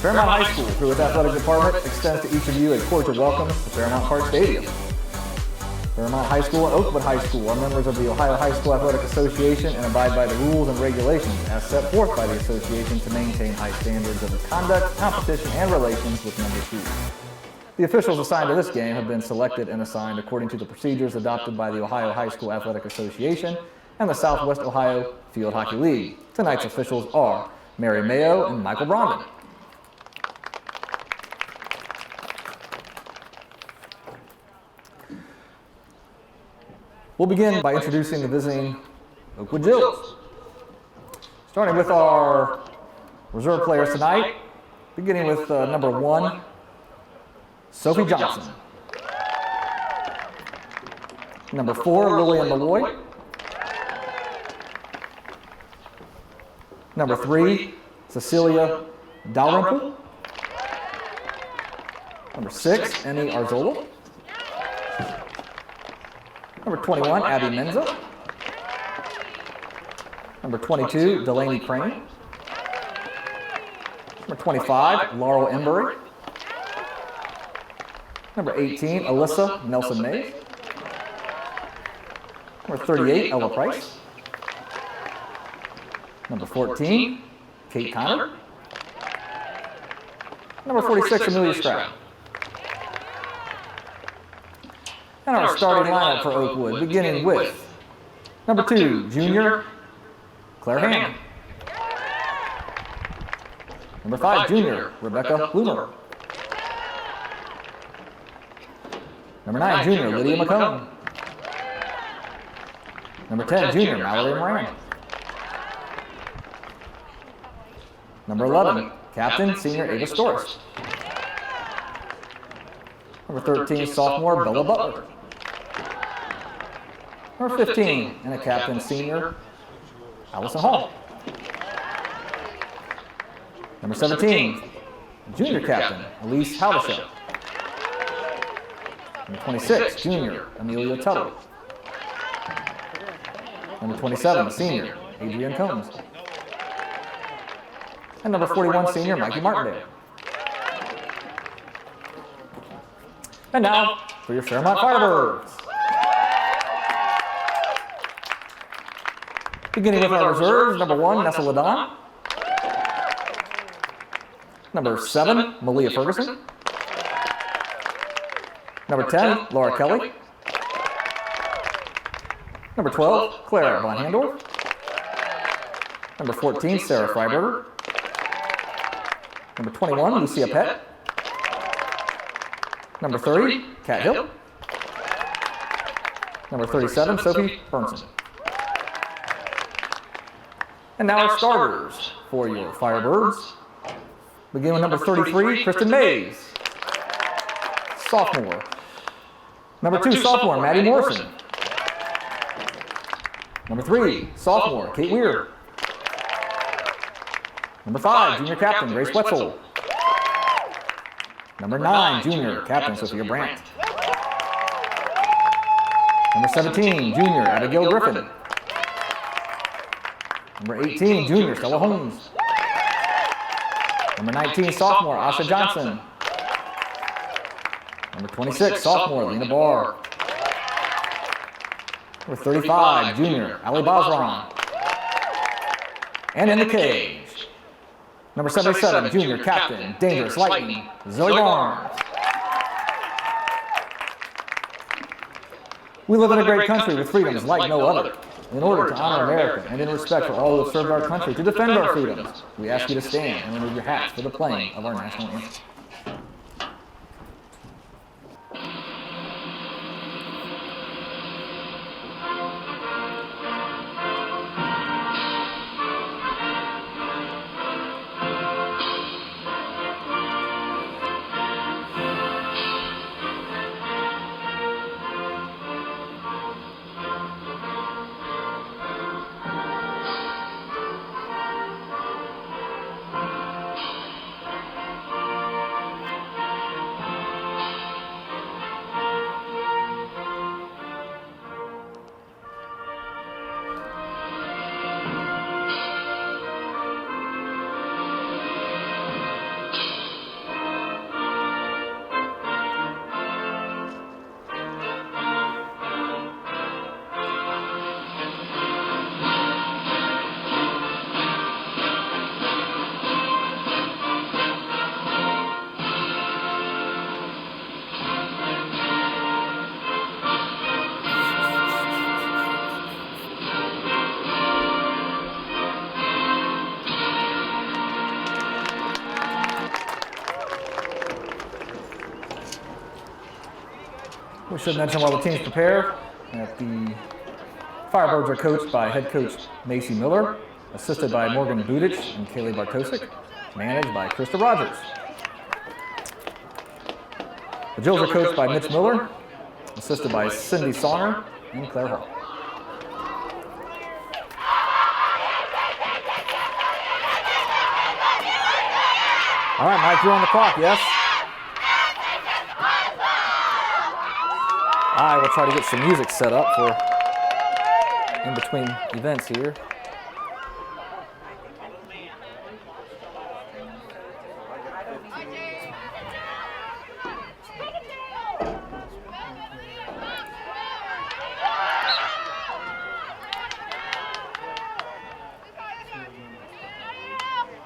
Fairmont High School, through its athletic department, extends to each of you a cordial welcome to Fairmont Park Stadium. Fairmont High School and Oakwood High School are members of the Ohio High School Athletic Association and abide by the rules and regulations as set forth by the association to maintain high standards of conduct, competition, and relations with membership. The officials assigned to this game have been selected and assigned according to the procedures adopted by the Ohio High School Athletic Association and the Southwest Ohio Field Hockey League. Tonight's officials are Mary Mayo and Michael Brondon. We'll begin by introducing the visiting Oakwood Jills. Starting with our reserve players tonight, beginning with number 1, Sophie Johnson. Number 4, Lillian Malloy. Number 3, Cecilia Dalrymple. Number 6, Emmy Arzola. Number 21, Abby Menza. Number 22, Delaney Crane. Number 25, Laurel Embury. Number 18, Alyssa Nelson Mays. Number 38, Ella Price. Number 14, Kate Connor. Number 46, Amelia Stroud. And our starting lineup for Oakwood, beginning with number 2, junior Claire Hammond. Number 5, junior Rebecca Bloomer. Number 9, junior Lydia McCone. Number 10, junior Mallory Moran. Number 11, captain senior Ava Storrs. Number 13, sophomore Bella Butler. Number 15, and a captain senior, Allison Hall. Number 17, junior captain, Elise Haldeshow. Number 26, junior, Amelia Tuttle. Number 27, senior, Adrian Combs. And number 41, senior, Mikey Martindale. And now, for your Fairmont Firebirds. Beginning with our reserves, number 1, Nessa Ladon. Number 7, Malia Ferguson. Number 10, Laura Kelly. Number 12, Clara Von Handorf. Number 14, Sarah Freiberger. Number 21, Lucia Pett. Number 30, Kat Hill. Number 37, Sophie Burnson. And now our starters for your Firebirds. Begin with number 33, Kristen Mays, sophomore. Number 2, sophomore, Maddie Morrison. Number 3, sophomore, Kate Weir. Number 5, junior captain, Grace Wetzel. Number 9, junior captain, Sophia Brandt. Number 17, junior, Abigail Griffin. Number 18, junior, Stella Holmes. Number 19, sophomore, Asha Johnson. Number 26, sophomore, Lena Barr. Number 35, junior, Ali Basran. And in the cage, number 77, junior captain, Dangerous Lightning, Zoe Barnes. We live in a great country with freedoms like no other. In order to honor America and in respect for all who have served our country to defend our freedoms, we ask you to stand and remove your hats for the playing of our national anthem. We should mention while the teams prepare that the Firebirds are coached by head coach Macy Miller, assisted by Morgan Budich and Kaylee Bartosik, managed by Krista Rogers. The Jills are coached by Mitch Miller, assisted by Cindy Songer and Claire Hall. All right, Mike, you're on the clock, yes? I will try to get some music set up for in between events here.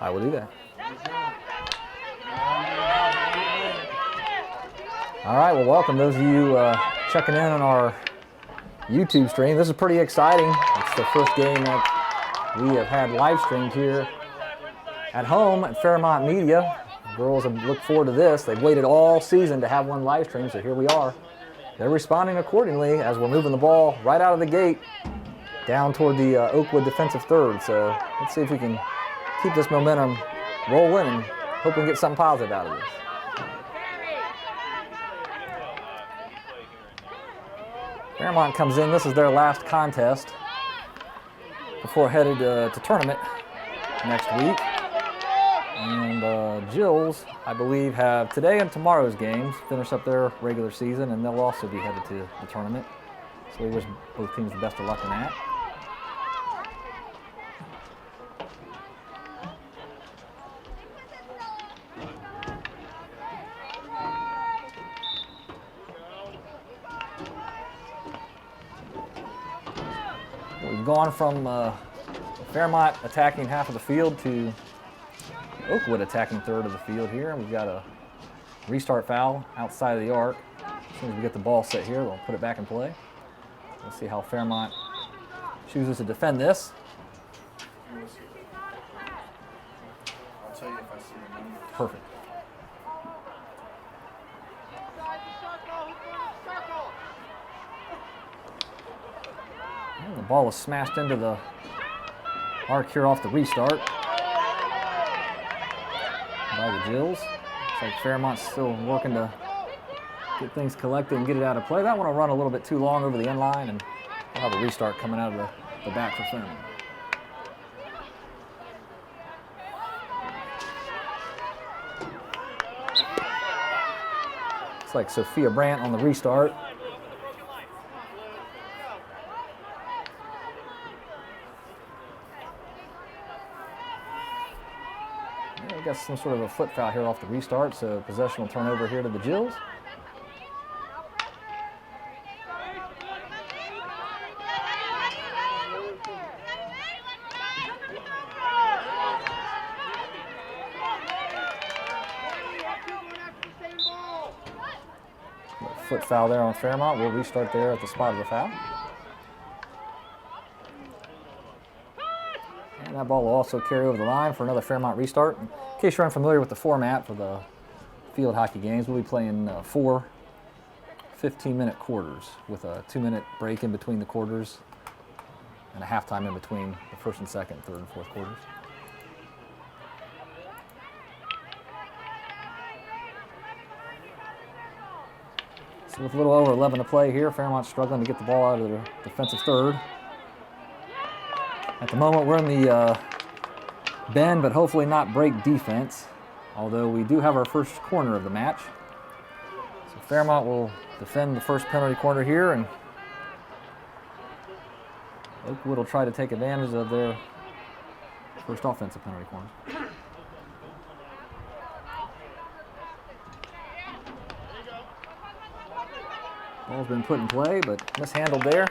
I will do that. All right, well, welcome those of you checking in on our YouTube stream. This is pretty exciting. It's the first game that we have had live streamed here at home at Fairmont Media. The girls have looked forward to this. They've waited all season to have one live stream, so here we are. They're responding accordingly as we're moving the ball right out of the gate down toward the Oakwood defensive third. So let's see if we can keep this momentum rolling and hope we can get something positive out of this. Fairmont comes in. This is their last contest before headed to tournament next week. And Jills, I believe, have today and tomorrow's games, finish up their regular season, and they'll also be headed to the tournament. So we wish both teams the best of luck in that. We've gone from Fairmont attacking half of the field to Oakwood attacking third of the field here. And we've got a restart foul outside of the arc. As soon as we get the ball set here, we'll put it back in play. We'll see how Fairmont chooses to defend this. I'll tell you if I see the number. Perfect. And the ball was smashed into the arc here off the restart by the Jills. Looks like Fairmont's still working to get things collected and get it out of play. That one will run a little bit too long over the end line, and we'll have a restart coming out of the back for Fairmont. Looks like Sophia Brandt on the restart. We got some sort of a foot foul here off the restart, so possession will turn over here to the Jills. Foot foul there on Fairmont. We'll restart there at the spot of the foul. And that ball will also carry over the line for another Fairmont restart. In case you're unfamiliar with the format for the field hockey games, we'll be playing 4 15-minute quarters with a 2-minute break in between the quarters and a halftime in between the first and second, third and fourth quarters. So with a little over 11 to play here, Fairmont's struggling to get the ball out of their defensive third. At the moment, we're in the bend, but hopefully not break defense, although we do have our first corner of the match. So Fairmont will defend the first penalty corner here, and Oakwood will try to take advantage of their first offensive penalty corner. Ball's been put in play, but mishandled there.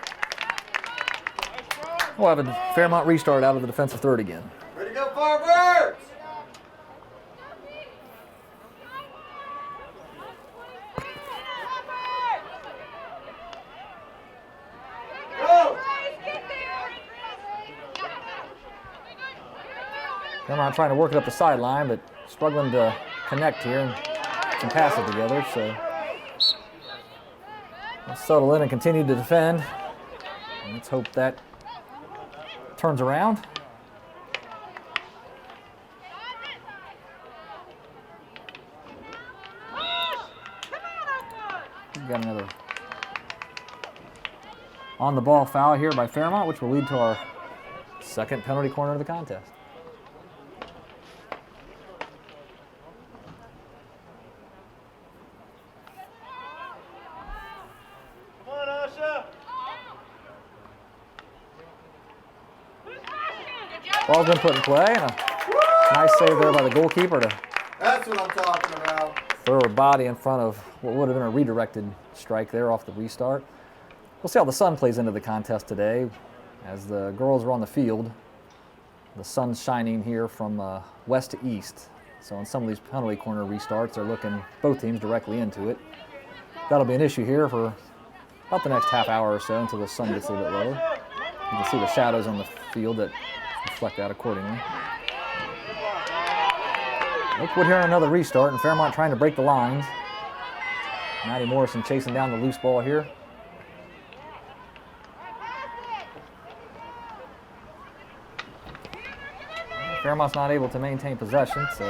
We'll have a Fairmont restart out of the defensive third again. Ready to go, Firebirds! Go! Fairmont trying to work it up the sideline, but struggling to connect here and some pass it together. So Let's settle in and continue to defend. Let's hope that turns around. We've got another on the ball foul here by Fairmont, which will lead to our second penalty corner of the contest. Come on, Asha. Ball's been put in play, and a nice save there by the goalkeeper to That's what I'm talking about. throw her body in front of what would have been a redirected strike there off the restart. We'll see how the sun plays into the contest today. As the girls are on the field, the sun's shining here from west to east. So on some of these penalty corner restarts, they're looking both teams directly into it. That'll be an issue here for about the next half hour or so until the sun gets a little bit lower. You can see the shadows on the field that reflect that accordingly. Oakwood here on another restart, and Fairmont trying to break the lines. Maddie Morrison chasing down the loose ball here. Fairmont's not able to maintain possession, so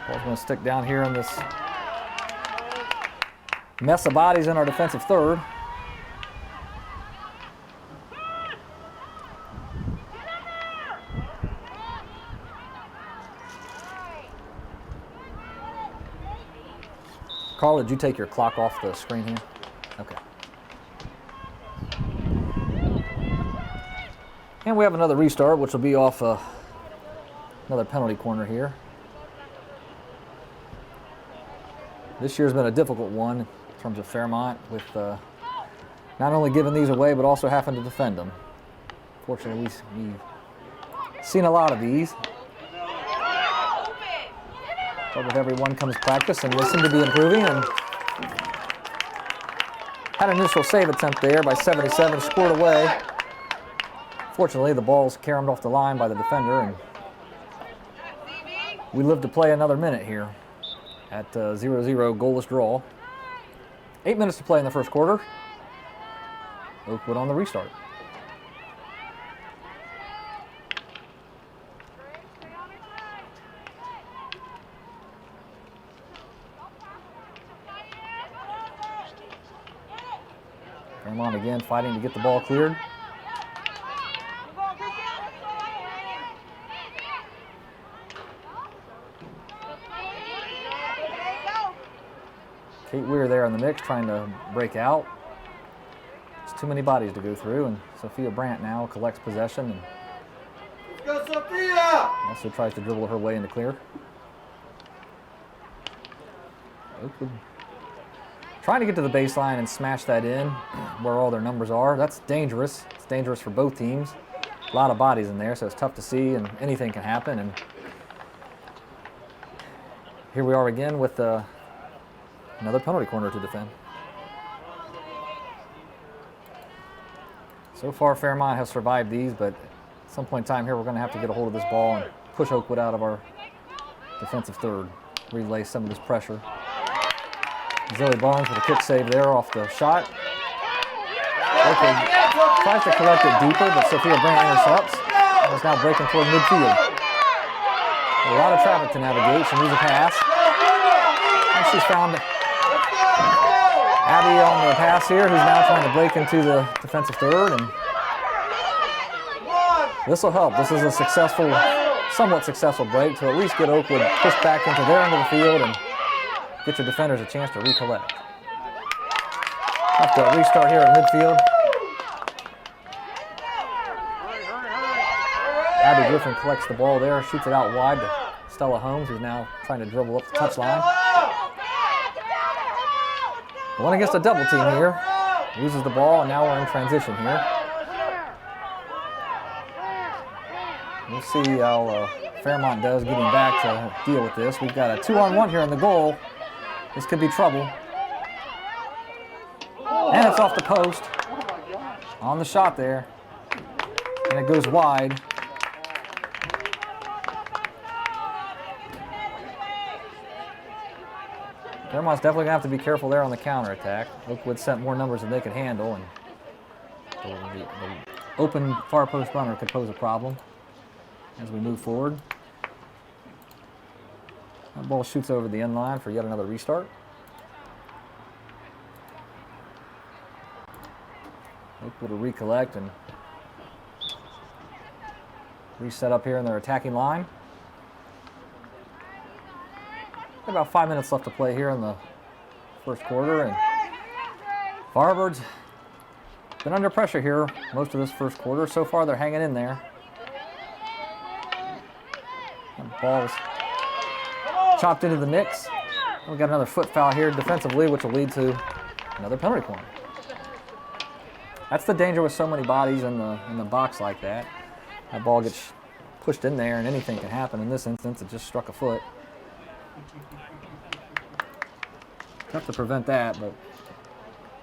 ball's going to stick down here in this mess of bodies in our defensive third. Carl, did you take your clock off the screen here? Okay. And we have another restart, which will be off another penalty corner here. This year's been a difficult one in terms of Fairmont, with not only giving these away, but also having to defend them. Fortunately, we've seen a lot of these. But with every one comes practice, and they seem to be improving. And had an initial save attempt there by 77, scored away. Fortunately, the ball's carried off the line by the defender, and we live to play another minute here at 0-0 goalless draw. 8 minutes to play in the first quarter. Oakwood on the restart. Fairmont again fighting to get the ball cleared. Kate Weir there in the mix, trying to break out. There's too many bodies to go through, and Sophia Brandt now collects possession and Let's go, Sophia! also tries to dribble her way into clear. Oakwood trying to get to the baseline and smash that in where all their numbers are. That's dangerous. It's dangerous for both teams. A lot of bodies in there, so it's tough to see, and anything can happen. And here we are again with another penalty corner to defend. So far, Fairmont has survived these, but at some point in time here, we're going to have to get a hold of this ball and push Oakwood out of our defensive third. Relay some of this pressure. Zoe Barnes with a quick save there off the shot. Oakwood tries to collect it deeper, but Sophia Brandt intercepts. And is now breaking toward midfield. A lot of traffic to navigate. She needs a pass. And she's found Abby on the pass here, who's now trying to break into the defensive third. And this will help. This is a successful, somewhat successful break to at least get Oakwood pushed back into their end of the field and get your defenders a chance to recollect. Have to restart here at midfield. Abby Griffin collects the ball there, shoots it out wide to Stella Holmes, who's now trying to dribble up the touchline. One against a double team here. Loses the ball, and now we're in transition here. We'll see how Fairmont does getting back to deal with this. We've got a 2-on-1 here in the goal. This could be trouble. And it's off the post. On the shot there. And it goes wide. Fairmont's definitely going to have to be careful there on the counterattack. Oakwood sent more numbers than they could handle, and the open far post runner could pose a problem as we move forward. That ball shoots over the end line for yet another restart. Oakwood will recollect and reset up here in their attacking line. About 5 minutes left to play here in the first quarter, and Firebirds been under pressure here most of this first quarter. So far, they're hanging in there. That ball's chopped into the mix. We got another foot foul here defensively, which will lead to another penalty corner. That's the danger with so many bodies in the box like that. That ball gets pushed in there, and anything can happen. In this instance, it just struck a foot. Tough to prevent that, but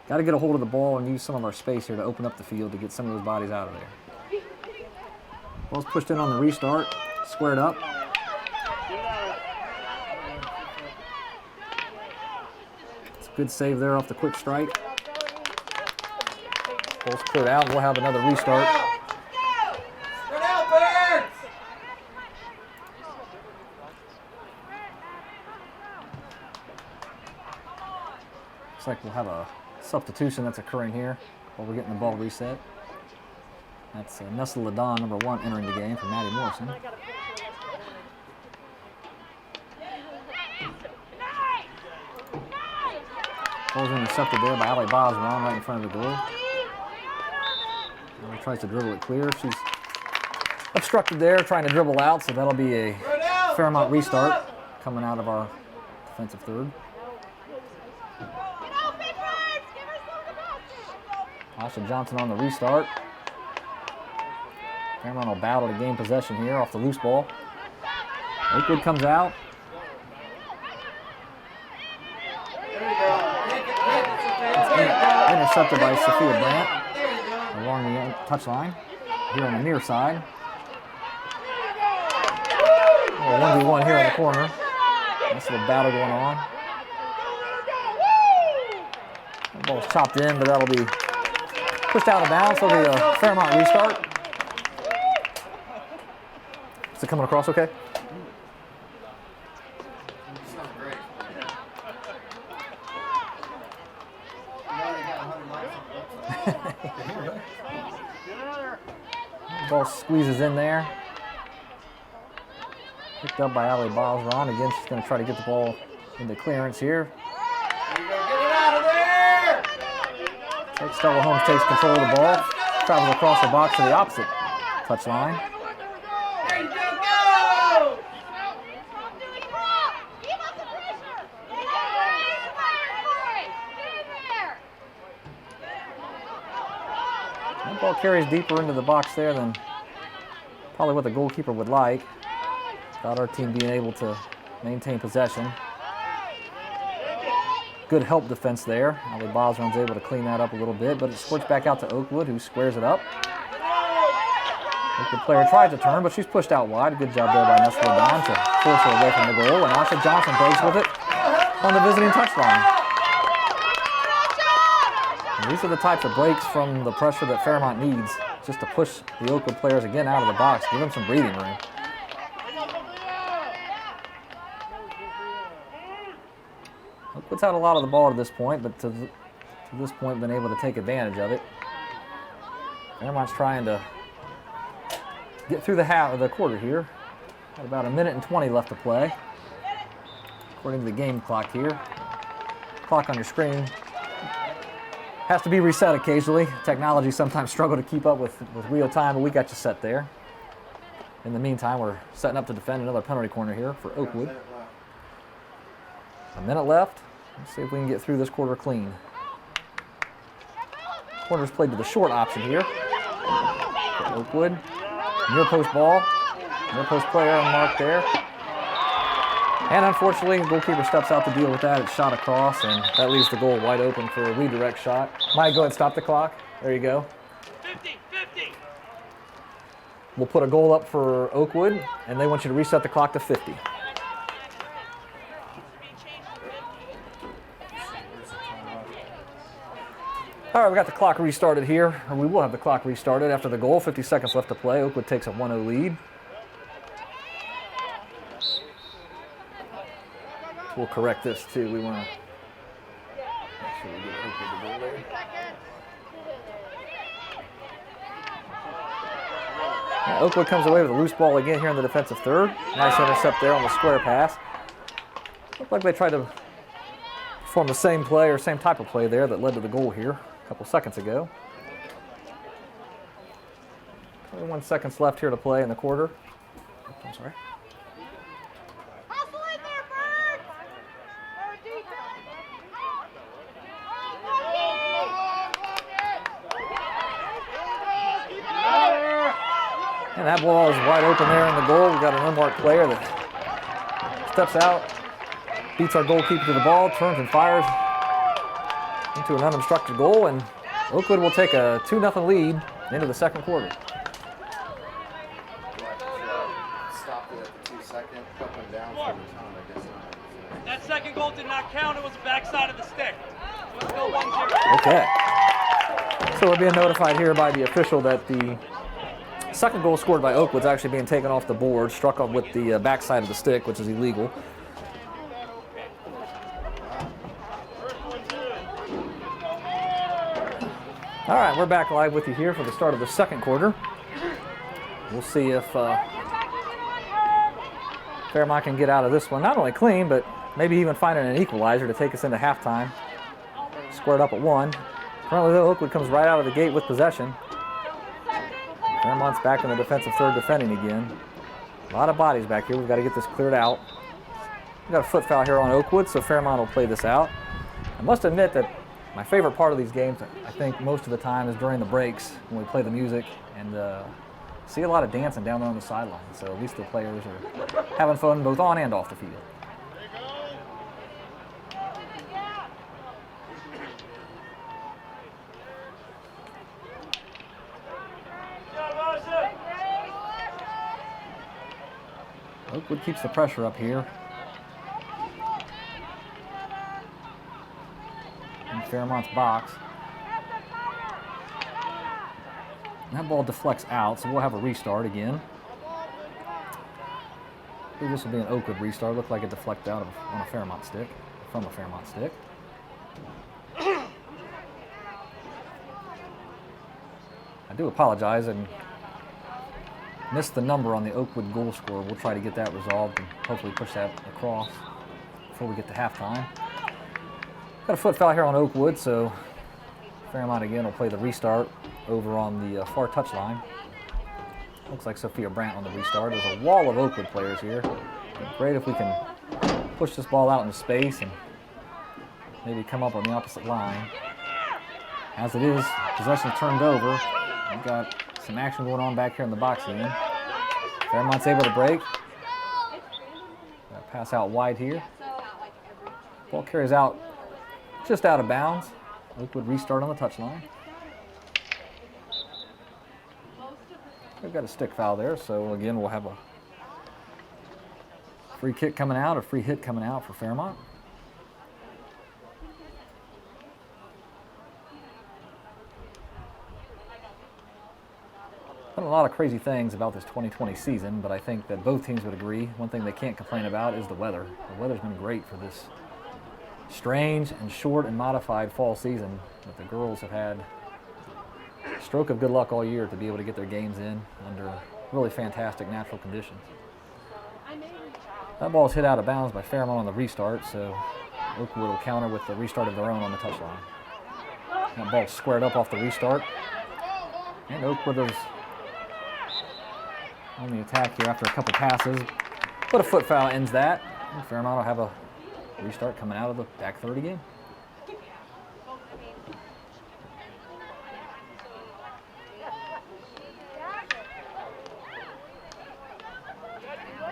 got to get a hold of the ball and use some of our space here to open up the field to get some of those bodies out of there. Ball's pushed in on the restart, squared up. It's a good save there off the quick strike. Ball's cleared out, and we'll have another restart. Spread out, Birds! Looks like we'll have a substitution that's occurring here while we're getting the ball reset. That's Nessa Ladon, number 1, entering the game for Maddie Morrison. Ball's intercepted there by Ali Bosron right in front of the goal. Now he tries to dribble it clear. She's obstructed there, trying to dribble out, so that'll be a Fairmont restart coming out of our defensive third. Asha Johnson on the restart. Fairmont will battle to gain possession here off the loose ball. Oakwood comes out. It's intercepted by Sophia Brandt along the touchline here on the near side. 1v1 here in the corner. Nice little battle going on. The ball's chopped in, but that'll be pushed out of bounds. It'll be a Fairmont restart. Is it coming across okay? Ball squeezes in there. Picked up by Ali Bosron. Again, she's going to try to get the ball into clearance here. Stella Holmes takes control of the ball, travels across the box to the opposite touchline. That ball carries deeper into the box there than probably what the goalkeeper would like. Without our team being able to maintain possession. Good help defense there. Ali Bosron's able to clean that up a little bit, but it squirts back out to Oakwood, who squares it up. The player tried to turn, but she's pushed out wide. Good job there by Nessa Ladon to force her away from the goal, and Asha Johnson breaks with it on the visiting touchline. And these are the types of breaks from the pressure that Fairmont needs, just to push the Oakwood players again out of the box, give them some breathing room. Oakwood's had a lot of the ball to this point, but to this point been able to take advantage of it. Fairmont's trying to get through the half of the quarter here. Got about 1 minute and 20 left to play, according to the game clock here. Clock on your screen has to be reset occasionally. Technology sometimes struggle to keep up with real time, but we got you set there. In the meantime, we're setting up to defend another penalty corner here for Oakwood. 1 minute left. Let's see if we can get through this quarter clean. Corner's played to the short option here for Oakwood. Near post ball. Near post player unmarked there. And unfortunately, the goalkeeper steps out to deal with that. It's shot across, and that leaves the goal wide open for a redirect shot. Mike, go ahead and stop the clock. There you go. 50. We'll put a goal up for Oakwood, and they want you to reset the clock to 50. All right, we got the clock restarted here, or we will have the clock restarted after the goal. 50 seconds left to play. Oakwood takes a 1-0 lead. We'll correct this too. We want to make sure we get Oakwood the ball there. Yeah, Oakwood comes away with a loose ball again here in the defensive third. Nice intercept there on the square pass. Looked like they tried to perform the same play or same type of play there that led to the goal here a couple seconds ago. 21 seconds left here to play in the quarter. I'm sorry. And that ball is wide open there in the goal. We've got an unmarked player that steps out, beats our goalkeeper to the ball, turns and fires into an unobstructed goal, and Oakwood will take a 2-0 lead into the second quarter. Stopped it at the 2 second, up and down for the time, I guess. That second goal did not count. It was the backside of the stick. So it's still 1-0. Okay. So we're being notified here by the official that the second goal scored by Oakwood's actually being taken off the board, struck up with the backside of the stick, which is illegal. All right, we're back live with you here for the start of the second quarter. We'll see if Fairmont can get out of this one, not only clean, but maybe even finding an equalizer to take us into halftime. Squared up at 1. Currently, though, Oakwood comes right out of the gate with possession. Fairmont's back in the defensive third defending again. A lot of bodies back here. We've got to get this cleared out. We've got a foot foul here on Oakwood, so Fairmont will play this out. I must admit that my favorite part of these games, I think most of the time, is during the breaks when we play the music and see a lot of dancing down there on the sideline. So at least the players are having fun both on and off the field. Oakwood keeps the pressure up here. In Fairmont's box. And that ball deflects out, so we'll have a restart again. I think this will be an Oakwood restart. Looked like it deflected out on a Fairmont stick, from a Fairmont stick. I do apologize and missed the number on the Oakwood goal scorer. We'll try to get that resolved and hopefully push that across before we get to halftime. Got a foot foul here on Oakwood, so Fairmont again will play the restart over on the far touchline. Looks like Sophia Brandt on the restart. There's a wall of Oakwood players here. Great if we can push this ball out into space and maybe come up on the opposite line. As it is, possession turned over. We've got some action going on back here in the box again. Fairmont's able to break. Pass out wide here. Ball carries out just out of bounds. Oakwood restart on the touchline. We've got a stick foul there, so again we'll have a free kick coming out, a free hit coming out for Fairmont. Been a lot of crazy things about this 2020 season, but I think that both teams would agree. One thing they can't complain about is the weather. The weather's been great for this strange and short and modified fall season that the girls have had. Stroke of good luck all year to be able to get their games in under really fantastic natural conditions. That ball's hit out of bounds by Fairmont on the restart, so Oakwood will counter with the restart of their own on the touchline. That ball's squared up off the restart, and Oakwood is on the attack here after a couple passes, but a foot foul ends that. And Fairmont will have a restart coming out of the back third again.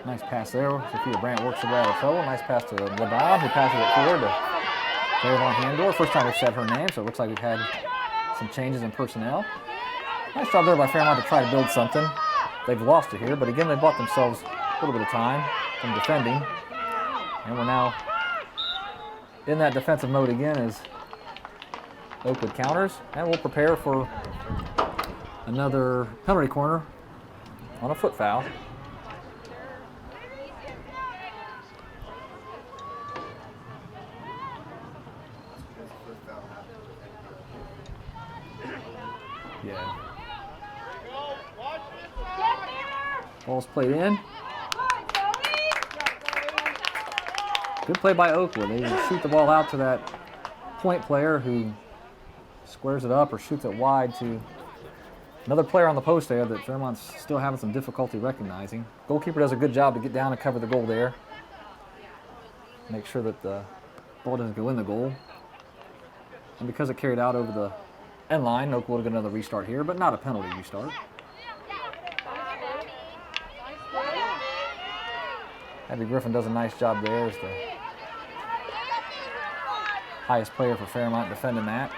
Nice pass there. Sophia Brandt works her way out of trouble. Nice pass to Ladon, who passes it forward to Clairvon Handor. First time we've said her name, so it looks like we've had some changes in personnel. Nice job there by Fairmont to try to build something. They've lost it here, but again, they bought themselves a little bit of time from defending. And we're now in that defensive mode again as Oakwood counters, and we'll prepare for another penalty corner on a foot foul. Yeah. Ball's played in. Good play by Oakwood. They shoot the ball out to that point player who squares it up or shoots it wide to another player on the post there that Fairmont's still having some difficulty recognizing. Goalkeeper does a good job to get down and cover the goal there. Make sure that the ball doesn't go in the goal. And because it carried out over the end line, Oakwood will get another restart here, but not a penalty restart. Abby Griffin does a nice job there as the highest player for Fairmont defending that.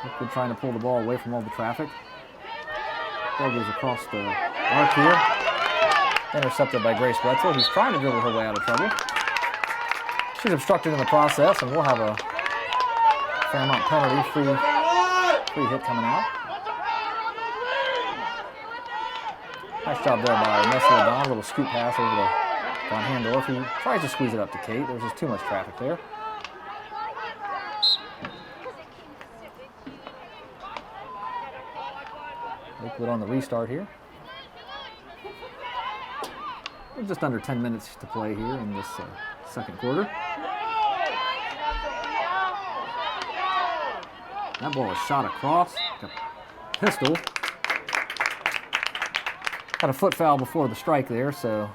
Oakwood trying to pull the ball away from all the traffic. Ball goes across the arc here. Intercepted by Grace Wetzel, who's trying to dribble her way out of trouble. She's obstructed in the process, and we'll have a Fairmont penalty, free hit coming out. Nice job there by Nessie O'Donnell, a little scoop pass over to Von Handorf, who tries to squeeze it up to Kate. There's just too much traffic there. Oakwood on the restart here. We're just under 10 minutes to play here in this second quarter. That ball is shot across, like a pistol. Got a foot foul before the strike there, so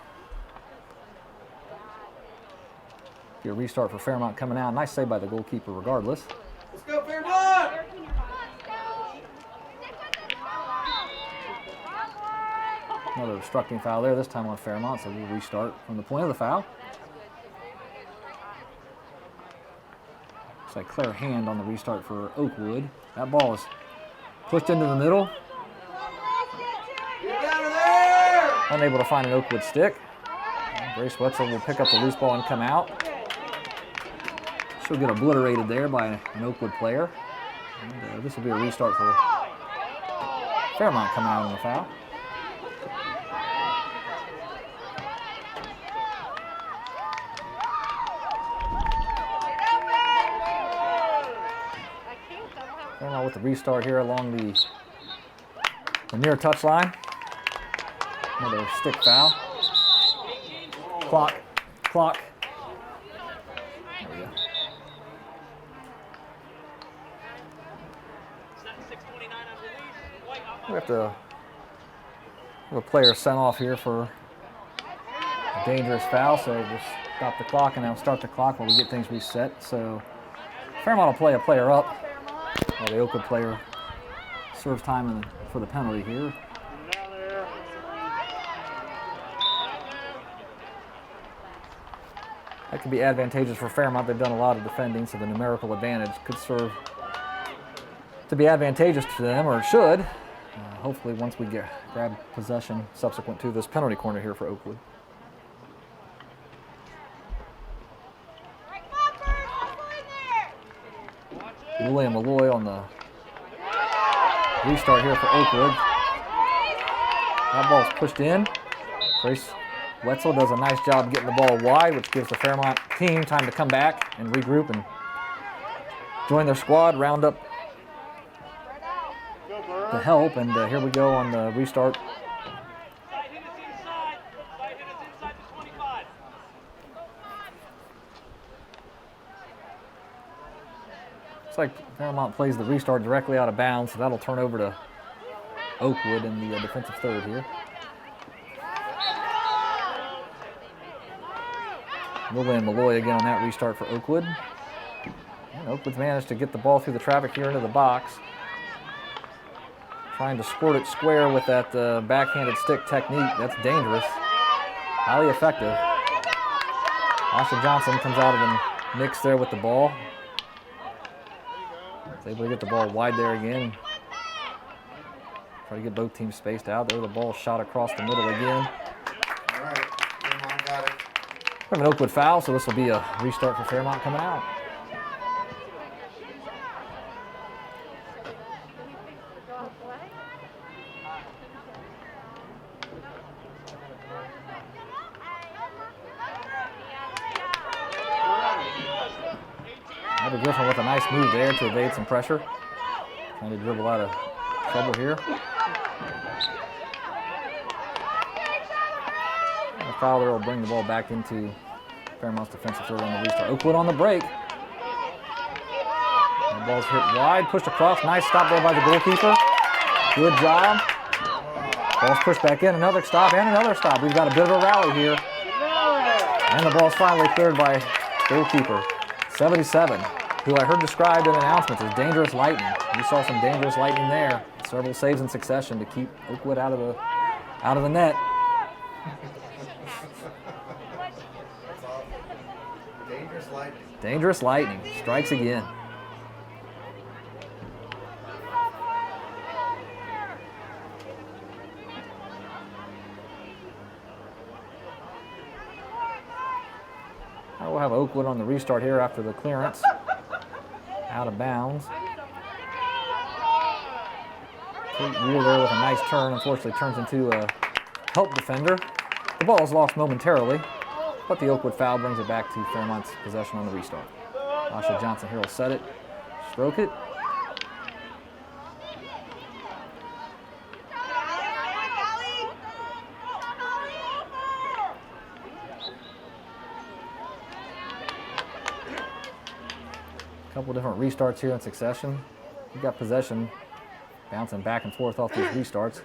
be a restart for Fairmont coming out. Nice save by the goalkeeper regardless. Let's go, Fairmont! Another obstructing foul there, this time on Fairmont, so we'll restart from the point of the foul. Looks like Claire Hand on the restart for Oakwood. That ball is pushed into the middle. Get out of there! Unable to find an Oakwood stick. Grace Wetzel will pick up the loose ball and come out. She'll get obliterated there by an Oakwood player. And, this will be a restart for Fairmont coming out on the foul. Fairmont with the restart here along the near touchline. Another stick foul. Clock. There we go. We have to have a player sent off here for a dangerous foul, so we'll stop the clock and then start the clock while we get things reset. So Fairmont will play a player up. The Oakwood player serves time for the penalty here. That could be advantageous for Fairmont. They've done a lot of defending, so the numerical advantage could serve to be advantageous to them, or it should. Hopefully once we grab possession subsequent to this penalty corner here for Oakwood. William Malloy on the restart here for Oakwood. That ball's pushed in. Grace Wetzel does a nice job getting the ball wide, which gives the Fairmont team time to come back and regroup and join their squad, round up the help, and here we go on the restart. Looks like Fairmont plays the restart directly out of bounds, so that'll turn over to Oakwood in the defensive third here. William Malloy again on that restart for Oakwood. And Oakwood's managed to get the ball through the traffic here into the box. Trying to squirt it square with that backhanded stick technique. That's dangerous. Highly effective. Asha Johnson comes out of the mix there with the ball. Is able to get the ball wide there again. Try to get both teams spaced out. There the ball shot across the middle again. All right, Fairmont got it. We have an Oakwood foul, so this will be a restart for Fairmont coming out. Abby Griffin with a nice move there to evade some pressure. Trying to dribble out of trouble here. A foul there will bring the ball back into Fairmont's defensive third on the restart. Oakwood on the break. The ball's hit wide, pushed across. Nice stop there by the goalkeeper. Good job. Ball's pushed back in. Another stop and another stop. We've got a bit of a rally here. And the ball's finally cleared by goalkeeper. 77, who I heard described in announcements as dangerous lightning. We saw some dangerous lightning there. Several saves in succession to keep Oakwood out of the net. Dangerous lightning. Dangerous lightning strikes again. We'll have Oakwood on the restart here after the clearance. Out of bounds. Kate Weir there with a nice turn. Unfortunately turns into a help defender. The ball is lost momentarily, but the Oakwood foul brings it back to Fairmont's possession on the restart. Asha Johnson here will set it, stroke it. Couple different restarts here in succession. We've got possession bouncing back and forth off these restarts.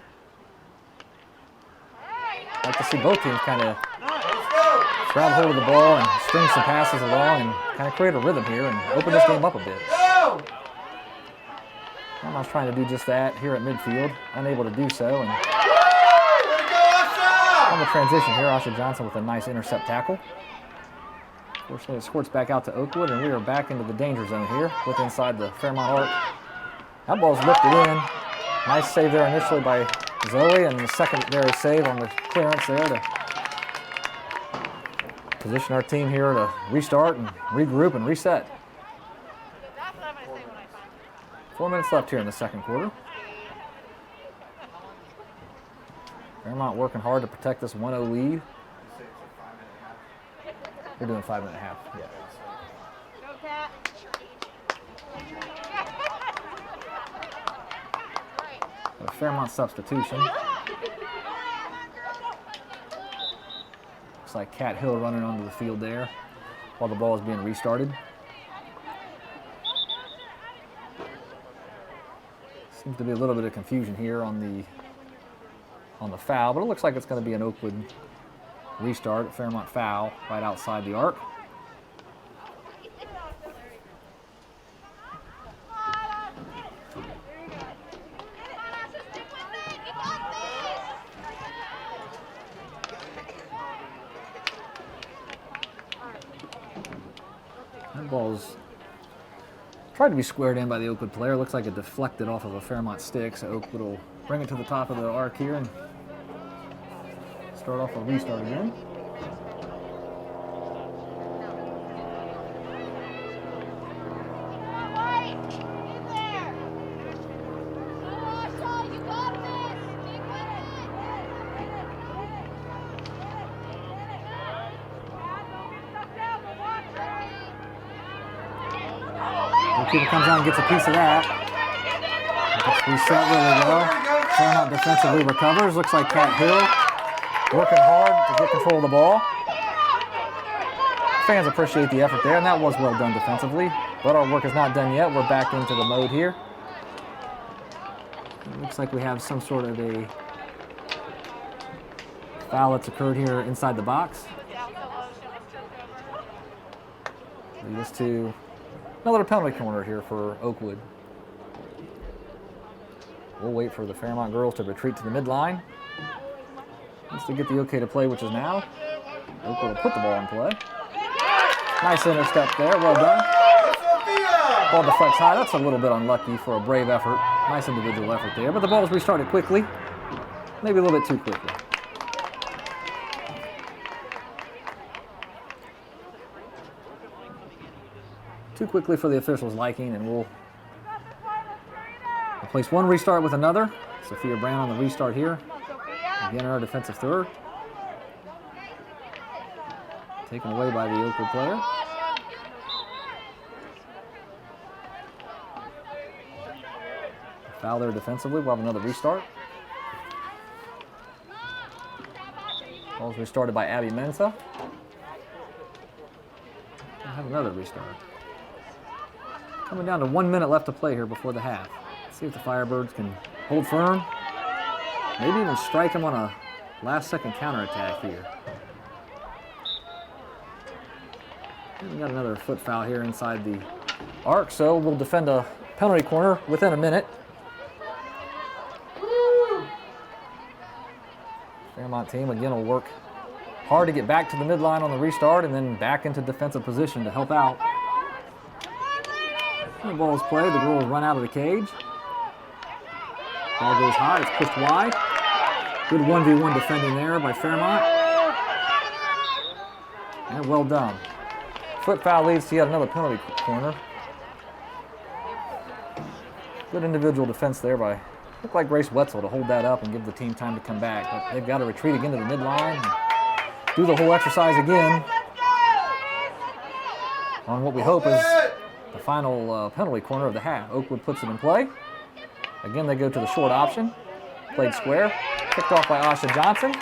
I'd like to see both teams kind of grab hold of the ball and string some passes along and kind of create a rhythm here and open this game up a bit. Fairmont's trying to do just that here at midfield, unable to do so. And on the transition here, Asha Johnson with a nice intercept tackle. Fortunately, it squirts back out to Oakwood, and we are back into the danger zone here with inside the Fairmont arc. That ball's lifted in. Nice save there initially by Zoe, and the secondary save on the clearance there to position our team here to restart and regroup and reset. 4 minutes left here in the second quarter. Fairmont working hard to protect this 1-0 lead. We're doing 5.5, yeah. Go, Cat. A Fairmont substitution. Looks like Cat Hill running onto the field there while the ball is being restarted. Seems to be a little bit of confusion here on the foul, but it looks like it's going to be an Oakwood restart. Fairmont foul right outside the arc. That ball's tried to be squared in by the Oakwood player. Looks like it deflected off of a Fairmont stick, so Oakwood will bring it to the top of the arc here and start off a restart again. Keeper comes on and gets a piece of that. Gets reset really well. Fairmont defensively recovers. Looks like Cat Hill working hard to get control of the ball. Fans appreciate the effort there, and that was well done defensively. But our work is not done yet. We're back into the mode here. It looks like we have some sort of a foul that's occurred here inside the box. Lead us to another penalty corner here for Oakwood. We'll wait for the Fairmont girls to retreat to the midline. Once they get the okay to play, which is now, Oakwood will put the ball in play. Nice intercept there, well done. Ball deflects high, that's a little bit unlucky for a brave effort. Nice individual effort there, but the ball was restarted quickly. Maybe a little bit too quickly. Too quickly for the officials' liking, and we'll replace one restart with another. Sophia Brown on the restart here. Again, our defensive third. Taken away by the Oakwood player. Foul there defensively. We'll have another restart. Ball's restarted by Abby Mensah. We'll have another restart. Coming down to 1 minute left to play here before the half. Let's see if the Firebirds can hold firm. Maybe even strike them on a last-second counterattack here. We got another foot foul here inside the arc, so we'll defend a penalty corner within a minute. Fairmont team again will work hard to get back to the midline on the restart and then back into defensive position to help out. The ball is played, the girls run out of the cage. Ball goes high, it's pushed wide. Good 1v1 defending there by Fairmont. And well done. Foot foul leads to yet another penalty corner. Good individual defense there by, looked like Grace Wetzel to hold that up and give the team time to come back. But they've got to retreat again to the midline and do the whole exercise again on what we hope is the final penalty corner of the half. Oakwood puts it in play. Again, they go to the short option. Played square. Kicked off by Asha Johnson.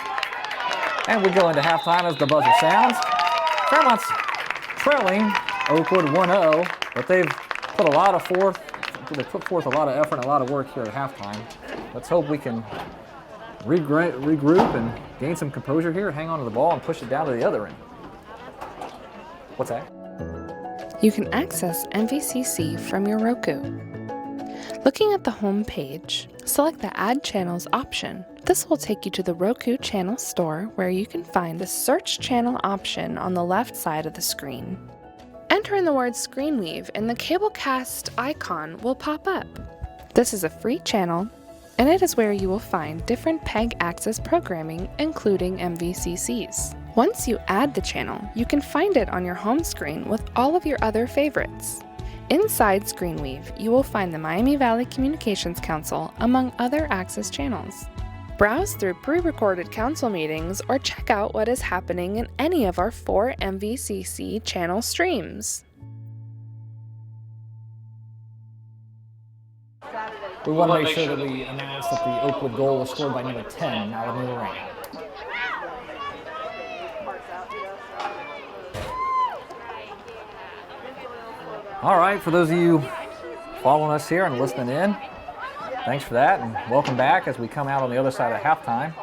And we go into halftime as the buzzer sounds. Fairmont's trailing Oakwood 1-0, but they've put forth a lot of effort and a lot of work here at halftime. Let's hope we can regroup and gain some composure here, hang on to the ball and push it down to the other end. What's that? You can access MVCC from your Roku. Looking at the home page, select the Add Channels option. This will take you to the Roku channel store where you can find the Search Channel option on the left side of the screen. Enter in the word Screenweave and the Cablecast icon will pop up. This is a free channel, and it is where you will find different PEG access programming, including MVCCs. Once you add the channel, you can find it on your home screen with all of your other favorites. Inside Screenweave, you will find the Miami Valley Communications Council, among other access channels. Browse through pre-recorded council meetings or check out what is happening in any of our 4 MVCC channel streams. We want to make sure that we announce that the Oakwood goal was scored by number 10, Mallory Moran. All right, for those of you following us here and listening in, thanks for that, and welcome back as we come out on the other side of halftime.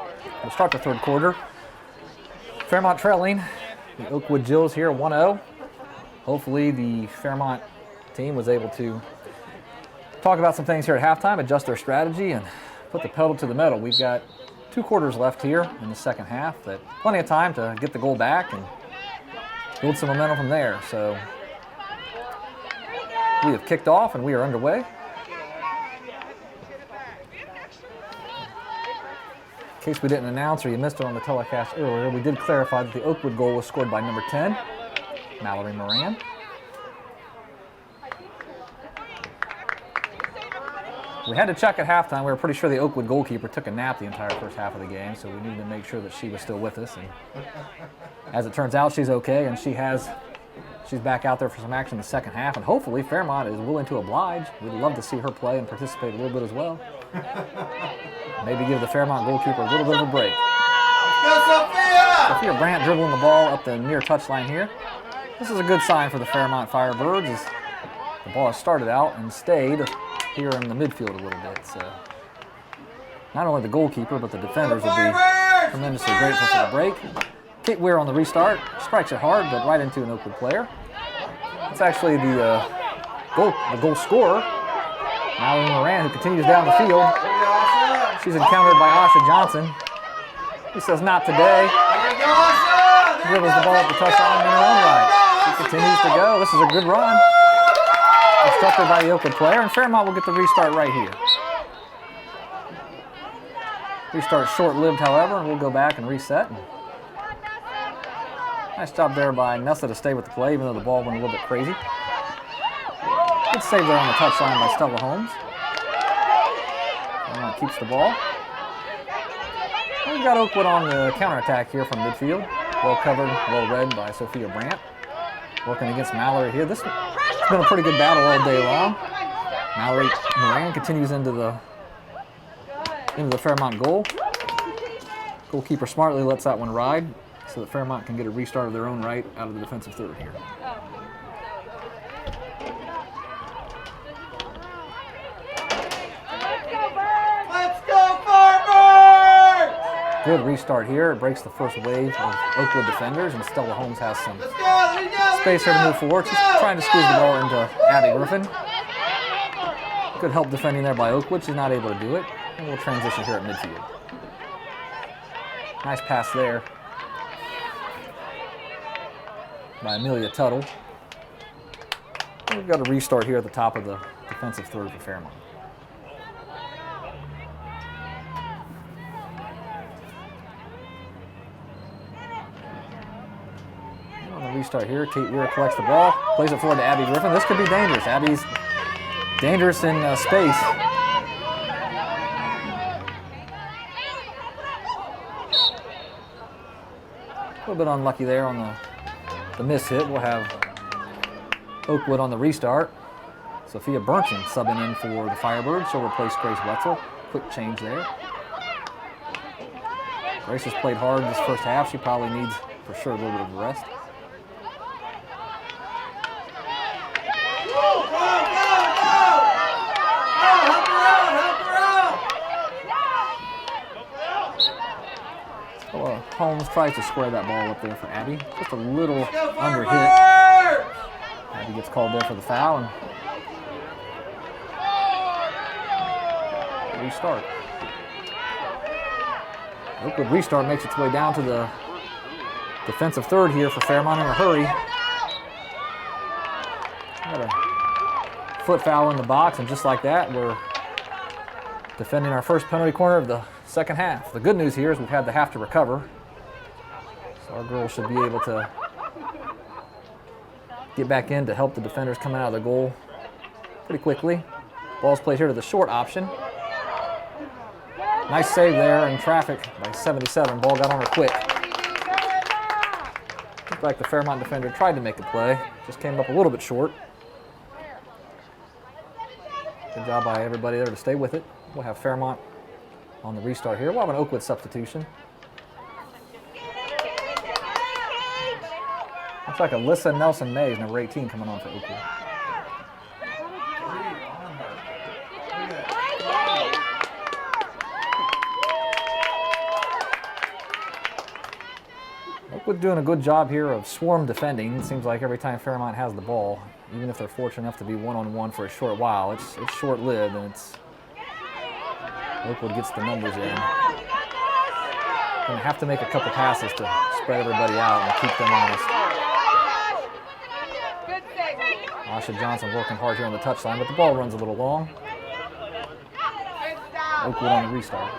We'll start the third quarter. Fairmont trailing, the Oakwood Jills here 1-0. Hopefully the Fairmont team was able to talk about some things here at halftime, adjust their strategy, and put the pedal to the metal. We've got 2 quarters left here in the second half, but plenty of time to get the goal back and build some momentum from there. So we have kicked off and we are underway. In case we didn't announce or you missed it on the telecast earlier, we did clarify that the Oakwood goal was scored by number 10, Mallory Moran. We had to check at halftime. We were pretty sure the Oakwood goalkeeper took a nap the entire first half of the game, so we needed to make sure that she was still with us. And as it turns out, she's okay, and she's back out there for some action in the second half, and hopefully Fairmont is willing to oblige. We'd love to see her play and participate a little bit as well. Maybe give the Fairmont goalkeeper a little bit of a break. Sophia Brandt dribbling the ball up the near touchline here. This is a good sign for the Fairmont Firebirds as the ball has started out and stayed here in the midfield a little bit. So not only the goalkeeper, but the defenders will be tremendously grateful for the break. Kate Weir on the restart, strikes it hard, but right into an Oakwood player. It's actually the goal scorer, Mallory Moran, who continues down the field. She's encountered by Asha Johnson. He says, "Not today." Dribbles the ball up the touchline in her own right. She continues to go. This is a good run. Obstructed by the Oakwood player, and Fairmont will get the restart right here. Restart short-lived, however, and we'll go back and reset. Nice job there by Nessa to stay with the play, even though the ball went a little bit crazy. Good save there on the touchline by Stella Holmes. Fairmont keeps the ball. And we've got Oakwood on the counterattack here from midfield. Well covered, well read by Sophia Brandt. Working against Mallory here. This has been a pretty good battle all day long. Mallory Moran continues into the into the Fairmont goal. Goalkeeper smartly lets that one ride so that Fairmont can get a restart of their own right out of the defensive third here. Let's go, Farmers! Good restart here. It breaks the first wave of Oakwood defenders, and Stella Holmes has some space here to move forward. She's trying to squeeze the ball into Abby Griffin. Good help defending there by Oakwood. She's not able to do it. And we'll transition here at midfield. Nice pass there by Amelia Tuttle. And we've got a restart here at the top of the defensive third for Fairmont. Restart here. Kate Weir collects the ball, plays it forward to Abby Griffin. This could be dangerous. Abby's dangerous in space. A little bit unlucky there on the miss hit. We'll have Oakwood on the restart. Sophia Burnson subbing in for the Firebirds. She'll replace Grace Wetzel. Quick change there. Grace has played hard this first half. She probably needs, for sure, a little bit of rest. Holmes tries to square that ball up there for Abby. Just a little under hit. Abby gets called there for the foul and restart. Oakwood restart makes its way down to the defensive third here for Fairmont in a hurry. Got a foot foul in the box, and just like that, we're defending our first penalty corner of the second half. The good news here is we've had the half to recover. So our girls should be able to get back in to help the defenders come out of the goal pretty quickly. Ball's played here to the short option. Nice save there in traffic by 77. Ball got on her quick. Looked like the Fairmont defender tried to make a play. Just came up a little bit short. Good job by everybody there to stay with it. We'll have Fairmont on the restart here. We'll have an Oakwood substitution. Looks like Alyssa Nelson Mays, number 18, coming on for Oakwood. Oakwood doing a good job here of swarm defending. It seems like every time Fairmont has the ball, even if they're fortunate enough to be one-on-one for a short while, it's short-lived, and Oakwood gets the numbers in. Going to have to make a couple passes to spread everybody out and keep them honest. Asha Johnson working hard here on the touchline, but the ball runs a little long. Oakwood on the restart.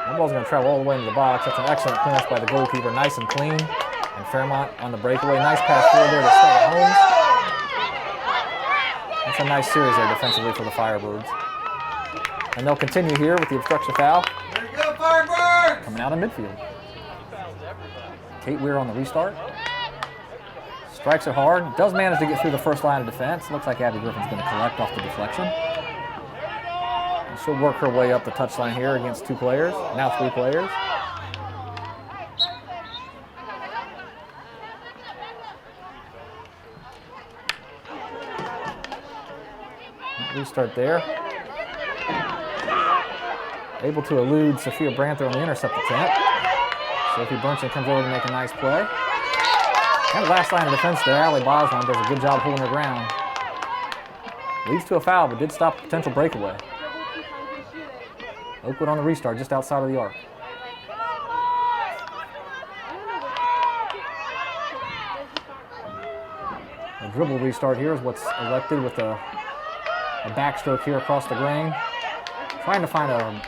That ball's going to travel all the way into the box. That's an excellent clearance by the goalkeeper, nice and clean. And Fairmont on the breakaway. Nice pass forward there to Stella Holmes. That's a nice series there defensively for the Firebirds. And they'll continue here with the obstruction foul. There you go, Firebirds! Coming out of midfield. Kate Weir on the restart. Strikes it hard. Does manage to get through the first line of defense. Looks like Abby Griffin's going to collect off the deflection. And she'll work her way up the touchline here against two players. Now three players. Restart there. Able to elude Sophia Branther on the intercept attempt. Sophie Burnson comes over to make a nice play. And the last line of defense there, Allie Bosman does a good job holding her ground. Leads to a foul, but did stop a potential breakaway. Oakwood on the restart, just outside of the arc. A dribble restart here is what's elected with a backstroke here across the grain. Trying to find a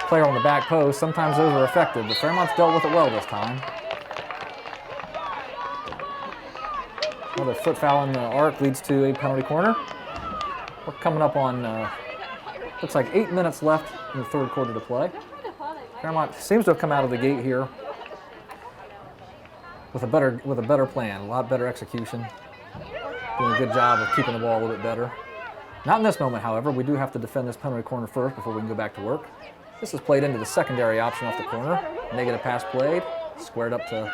player on the back post. Sometimes those are effective, but Fairmont's dealt with it well this time. Another foot foul in the arc leads to a penalty corner. We're coming up on, looks like 8 minutes left in the third quarter to play. Fairmont seems to have come out of the gate here with a better plan, a lot better execution. Doing a good job of keeping the ball a little bit better. Not in this moment, however. We do have to defend this penalty corner first before we can go back to work. This is played into the secondary option off the corner. Negative pass played. Squared up to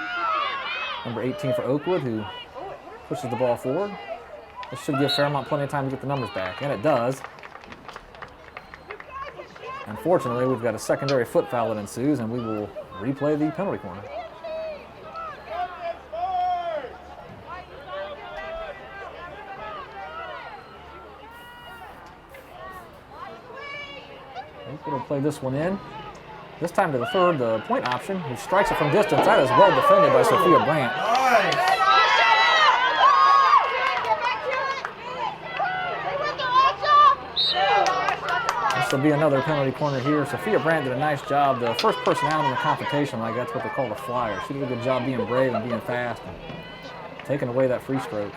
number 18 for Oakwood, who pushes the ball forward. This should give Fairmont plenty of time to get the numbers back, and it does. Unfortunately, we've got a secondary foot foul that ensues, and we will replay the penalty corner. We'll play this one in. This time to the third, the point option. He strikes it from distance. That is well defended by Sophia Brandt. This will be another penalty corner here. Sophia Brandt did a nice job. The first person out in the confrontation, like that's what they call the flyer. She did a good job being brave and being fast and taking away that free stroke.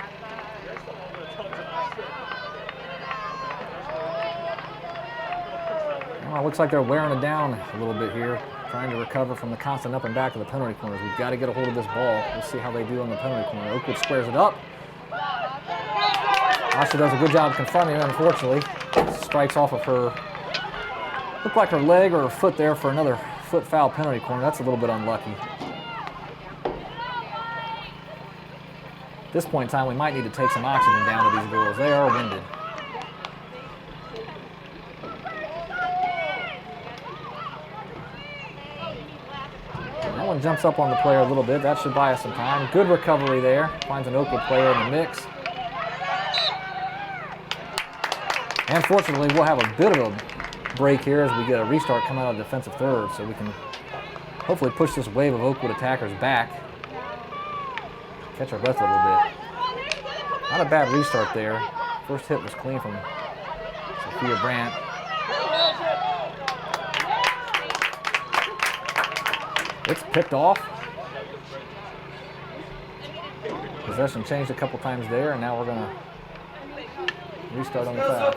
Well, it looks like they're wearing it down a little bit here, trying to recover from the constant up and back of the penalty corners. We've got to get a hold of this ball. We'll see how they do on the penalty corner. Oakwood squares it up. Asha does a good job confronting it, unfortunately. Strikes off of her, looked like her leg or her foot there for another foot foul penalty corner. That's a little bit unlucky. At this point in time, we might need to take some oxygen down to these girls. They are winded. That one jumps up on the player a little bit. That should buy us some time. Good recovery there. Finds an Oakwood player in the mix. And fortunately, we'll have a bit of a break here as we get a restart coming out of defensive third, so we can hopefully push this wave of Oakwood attackers back. Catch our breath a little bit. Not a bad restart there. First hit was clean from Sophia Brandt. It's picked off. Possession changed a couple times there, and now we're going to restart on the foul.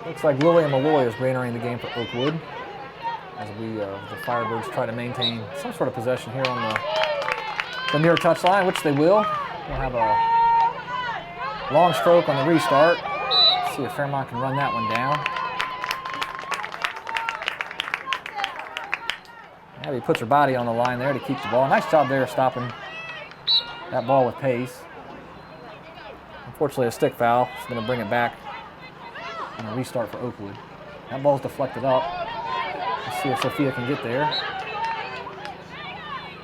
Looks like Lillian Malloy is re-entering the game for Oakwood as the Firebirds try to maintain some sort of possession here on the near touchline, which they will. We'll have a long stroke on the restart. Let's see if Fairmont can run that one down. Abby puts her body on the line there to keep the ball. Nice job there stopping that ball with pace. Unfortunately, a stick foul. It's going to bring it back and a restart for Oakwood. That ball's deflected up. Let's see if Sophia can get there.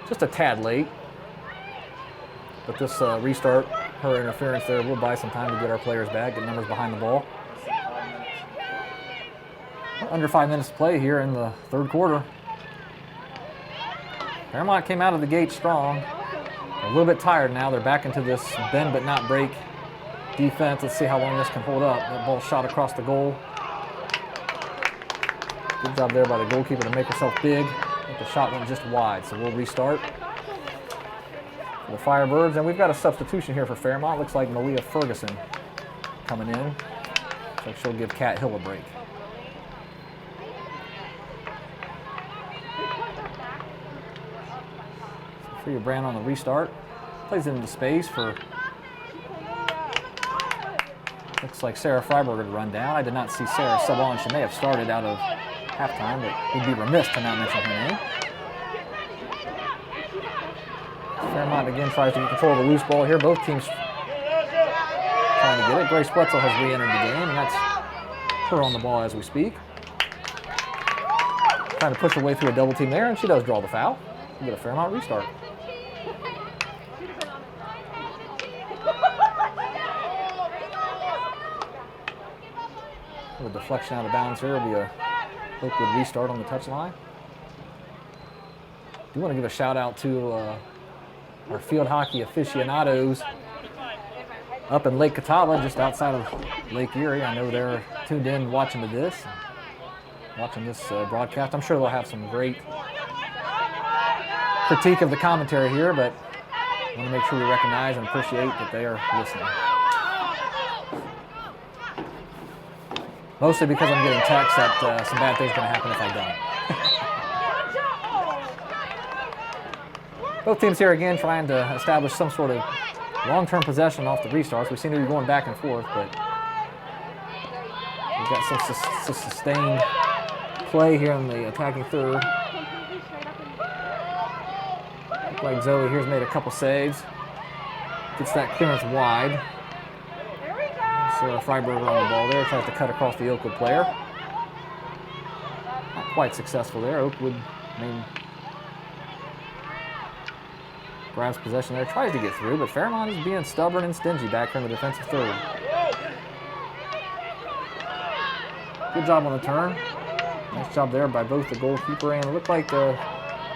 Just a tad late. But this restart, her interference there, will buy some time to get our players back, get numbers behind the ball. Under 5 minutes to play here in the third quarter. Fairmont came out of the gate strong. They're a little bit tired now. They're back into this bend but not break defense. Let's see how long this can hold up. That ball shot across the goal. Good job there by the goalkeeper to make herself big. I think the shot went just wide, so we'll restart for the Firebirds. And we've got a substitution here for Fairmont. Looks like Malia Ferguson coming in. So she'll give Kat Hill a break. Sophia Brandt on the restart. Plays it into space for, looks like Sarah Freiberger to run down. I did not see Sarah sub on. She may have started out of halftime, but we'd be remiss to not mention her name. Fairmont again tries to get control of the loose ball here. Both teams trying to get it. Grace Wetzel has re-entered the game, and that's her on the ball as we speak. Trying to push her way through a double team there, and she does draw the foul. We get a Fairmont restart. A deflection out of bounds here. Will be a Oakwood restart on the touchline. Do want to give a shout out to our field hockey aficionados up in Lake Catawba, just outside of Lake Erie. I know they're tuned in watching this broadcast. I'm sure they'll have some great critique of the commentary here, but I want to make sure we recognize and appreciate that they are listening. Mostly because I'm getting texts that some bad things are going to happen if I don't. Both teams here again trying to establish some sort of long-term possession off the restarts. We seem to be going back and forth, but we've got some sustained play here in the attacking third. Looks like Zoe here's made a couple saves. Gets that clearance wide. Sarah Freiberger on the ball there, tries to cut across the Oakwood player. Not quite successful there. Oakwood grabs possession there, tries to get through, but Fairmont is being stubborn and stingy back here in the defensive third. Good job on the turn. Nice job there by both the goalkeeper and it looked like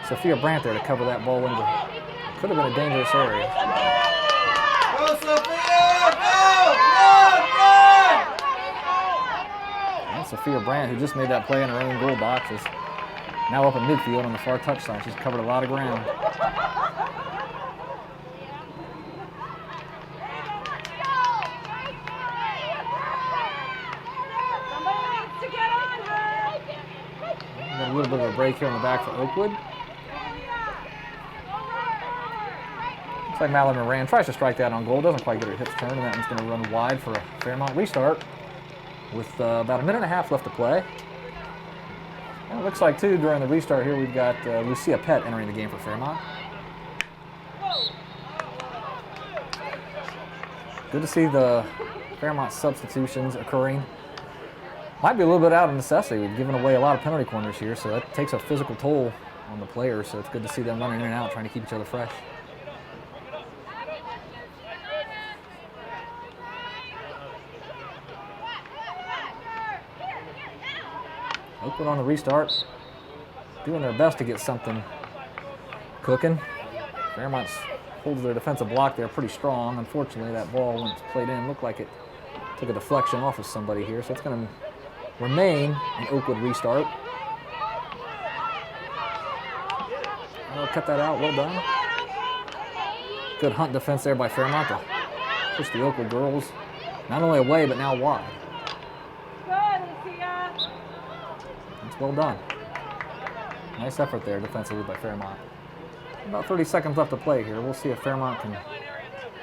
Sophia Brandt there to cover that ball into. Could have been a dangerous area. Go, Sophia! Go! Run! And Sophia Brandt, who just made that play in her own goal box, is now up in midfield on the far touchline. She's covered a lot of ground. Got a little bit of a break here in the back for Oakwood. Looks like Mallory Moran tries to strike that on goal. Doesn't quite get her hips turned, and that one's going to run wide for a Fairmont restart with about a minute and a half left to play. And it looks like, too, during the restart here, we've got Lucia Pett entering the game for Fairmont. Good to see the Fairmont substitutions occurring. Might be a little bit out of necessity. We've given away a lot of penalty corners here, so that takes a physical toll on the players, so it's good to see them running in and out, trying to keep each other fresh. Oakwood on the restart, doing their best to get something cooking. Fairmont holds their defensive block there pretty strong. Unfortunately, that ball, when it's played in, looked like it took a deflection off of somebody here, so it's going to remain an Oakwood restart. Oh, cut that out, well done. Good hunt defense there by Fairmont to push the Oakwood girls not only away, but now wide. That's well done. Nice effort there defensively by Fairmont. About 30 seconds left to play here. We'll see if Fairmont can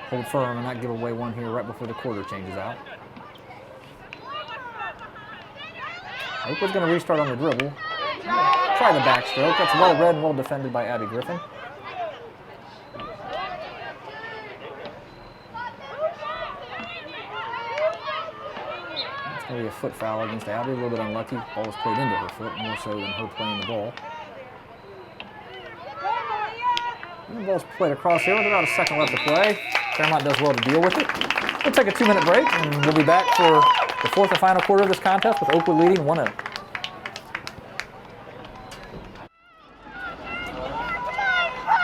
hold firm and not give away one here right before the quarter changes out. Oakwood's going to restart on the dribble. Try the backstroke. That's well read and well defended by Abby Griffin. It's going to be a foot foul against Abby. A little bit unlucky. Ball was played into her foot more so than her playing the ball. And the ball's played across here with about a second left to play. Fairmont does well to deal with it. We'll take a 2-minute break and we'll be back for the fourth and final quarter of this contest with Oakwood leading 1-0.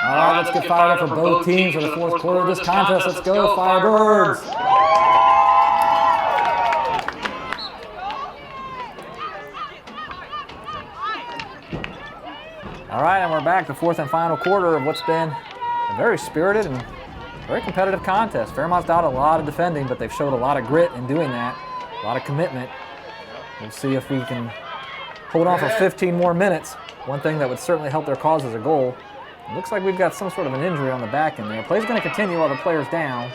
All right, let's get fired up for both teams for the fourth quarter of this contest. Let's go, Firebirds! All right, and we're back, the fourth and final quarter of what's been a very spirited and very competitive contest. Fairmont's done a lot of defending, but they've showed a lot of grit in doing that. A lot of commitment. We'll see if we can hold on for 15 more minutes. One thing that would certainly help their cause is a goal. It looks like we've got some sort of an injury on the back end there. Play's going to continue while the player's down.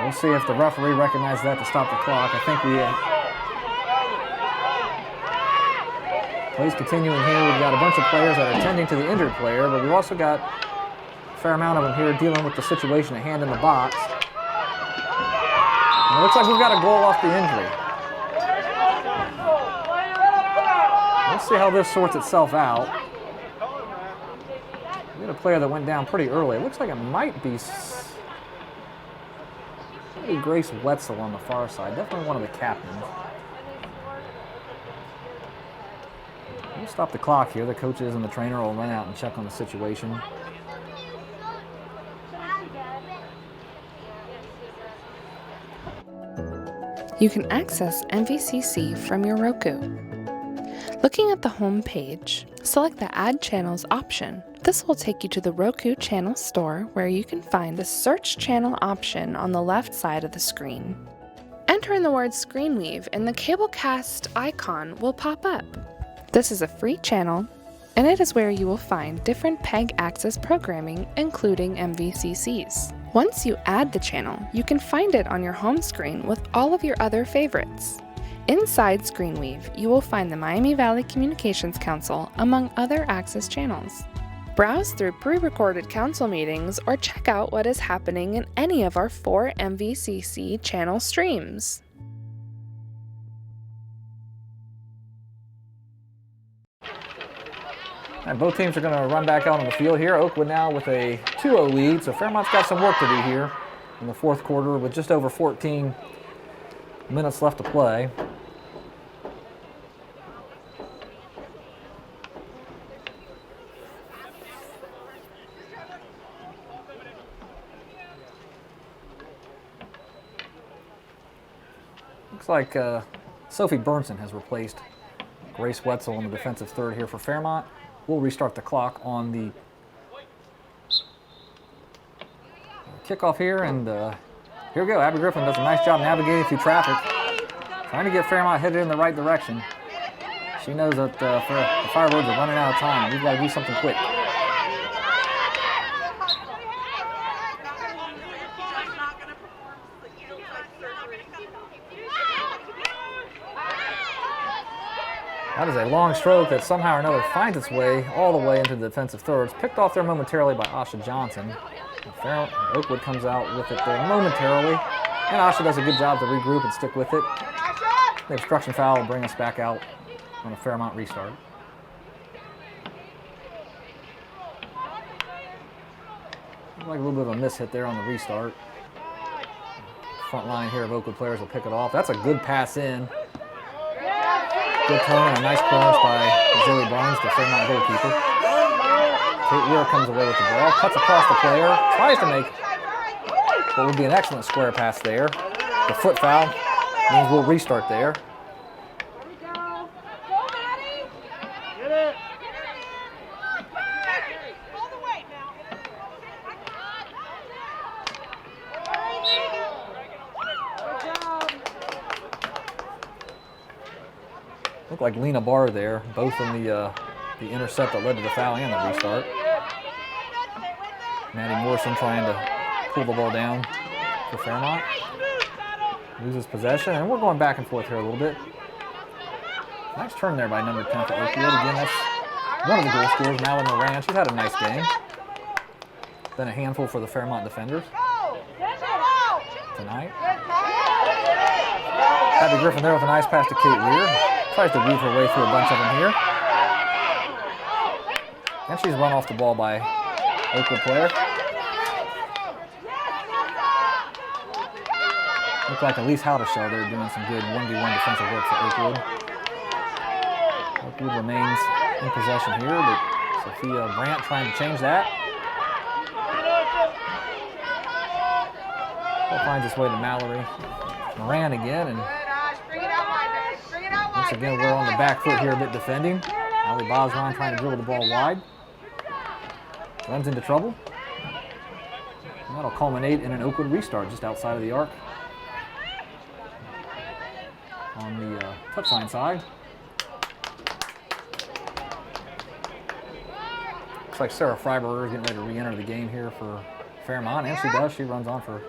We'll see if the referee recognizes that to stop the clock. I think play's continuing here. We've got a bunch of players that are tending to the injured player, but we've also got a fair amount of them here dealing with the situation at hand in the box. And it looks like we've got a goal off the injury. Let's see how this sorts itself out. We had a player that went down pretty early. It looks like it might be Grace Wetzel on the far side. Definitely one of the captains. We'll stop the clock here. The coaches and the trainer will run out and check on the situation. You can access MVCC from your Roku. Looking at the home page, select the Add Channels option. This will take you to the Roku channel store where you can find the Search Channel option on the left side of the screen. Enter in the word Screenweave and the Cablecast icon will pop up. This is a free channel, and it is where you will find different PEG access programming, including MVCCs. Once you add the channel, you can find it on your home screen with all of your other favorites. Inside ScreenWeave, you will find the Miami Valley Communications Council, among other access channels. Browse through pre-recorded council meetings or check out what is happening in any of our 4 MVCC channel streams. And both teams are going to run back out on the field here. Oakwood now with a 2-0 lead, so Fairmont's got some work to do here in the fourth quarter with just over 14 minutes left to play. Looks like Sophie Burnson has replaced Grace Wetzel in the defensive third here for Fairmont. We'll restart the clock on the kickoff here, and here we go. Abby Griffin does a nice job navigating through traffic, trying to get Fairmont headed in the right direction. She knows that the Firebirds are running out of time. We've got to do something quick. That is a long stroke that somehow or another finds its way all the way into the defensive thirds. Picked off there momentarily by Asha Johnson. Oakwood comes out with it there momentarily, and Asha does a good job to regroup and stick with it. The obstruction foul will bring us back out on a Fairmont restart. Like a little bit of a miss hit there on the restart. Front line here of Oakwood players will pick it off. That's a good pass in. Good turn and a nice clearance by Zoe Barnes, the Fairmont goalkeeper. Kate Weir comes away with the ball, cuts across the player, tries to make what would be an excellent square pass there. The foot foul means we'll restart there. Looked like Lena Barr there, both in the intercept that led to the foul and the restart. Maddie Morrison trying to pull the ball down for Fairmont. Loses possession, and we're going back and forth here a little bit. Nice turn there by number 10 for Oakwood. Again, that's one of the goal scorers, Mallory Moran. She's had a nice game. Been a handful for the Fairmont defenders tonight. Abby Griffin there with a nice pass to Kate Weir. Tries to weave her way through a bunch of them here. And she's run off the ball by Oakwood player. Looks like Elise Howdeshell there doing some good 1v1 defensive work for Oakwood. Oakwood remains in possession here, but Sophia Brandt trying to change that. Ball finds its way to Mallory Moran again, and once again we're on the back foot here a bit defending. Ali Bosron trying to dribble the ball wide. Runs into trouble. And that'll culminate in an Oakwood restart just outside of the arc on the touchline side. Looks like Sarah Freiberger is getting ready to re-enter the game here for Fairmont, and she does. She runs on for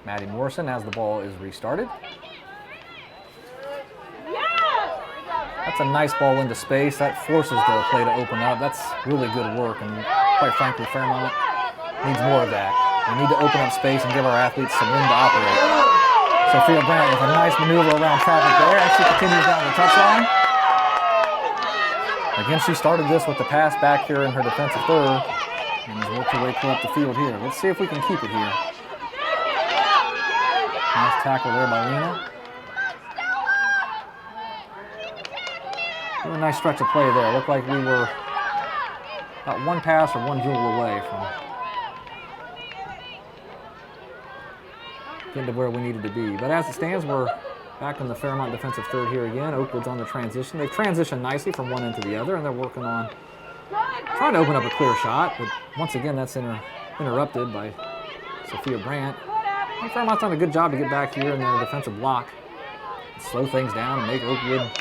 Maddie Morrison as the ball is restarted. That's a nice ball into space. That forces the play to open up. That's really good work, and quite frankly, Fairmont needs more of that. We need to open up space and give our athletes some room to operate. Sophia Brandt with a nice maneuver around traffic there, and she continues down the touchline. Again, she started this with the pass back here in her defensive third, and has worked her way up the field here. Let's see if we can keep it here. Nice tackle there by Lena. A nice stretch of play there. Looked like we were about one pass or one dribble away from getting to where we needed to be. But as it stands, we're back in the Fairmont defensive third here again. Oakwood's on the transition. They've transitioned nicely from one end to the other, and they're working on trying to open up a clear shot. But once again, that's interrupted by Sophia Brandt. And Fairmont's done a good job to get back here in their defensive block, slow things down, and make Oakwood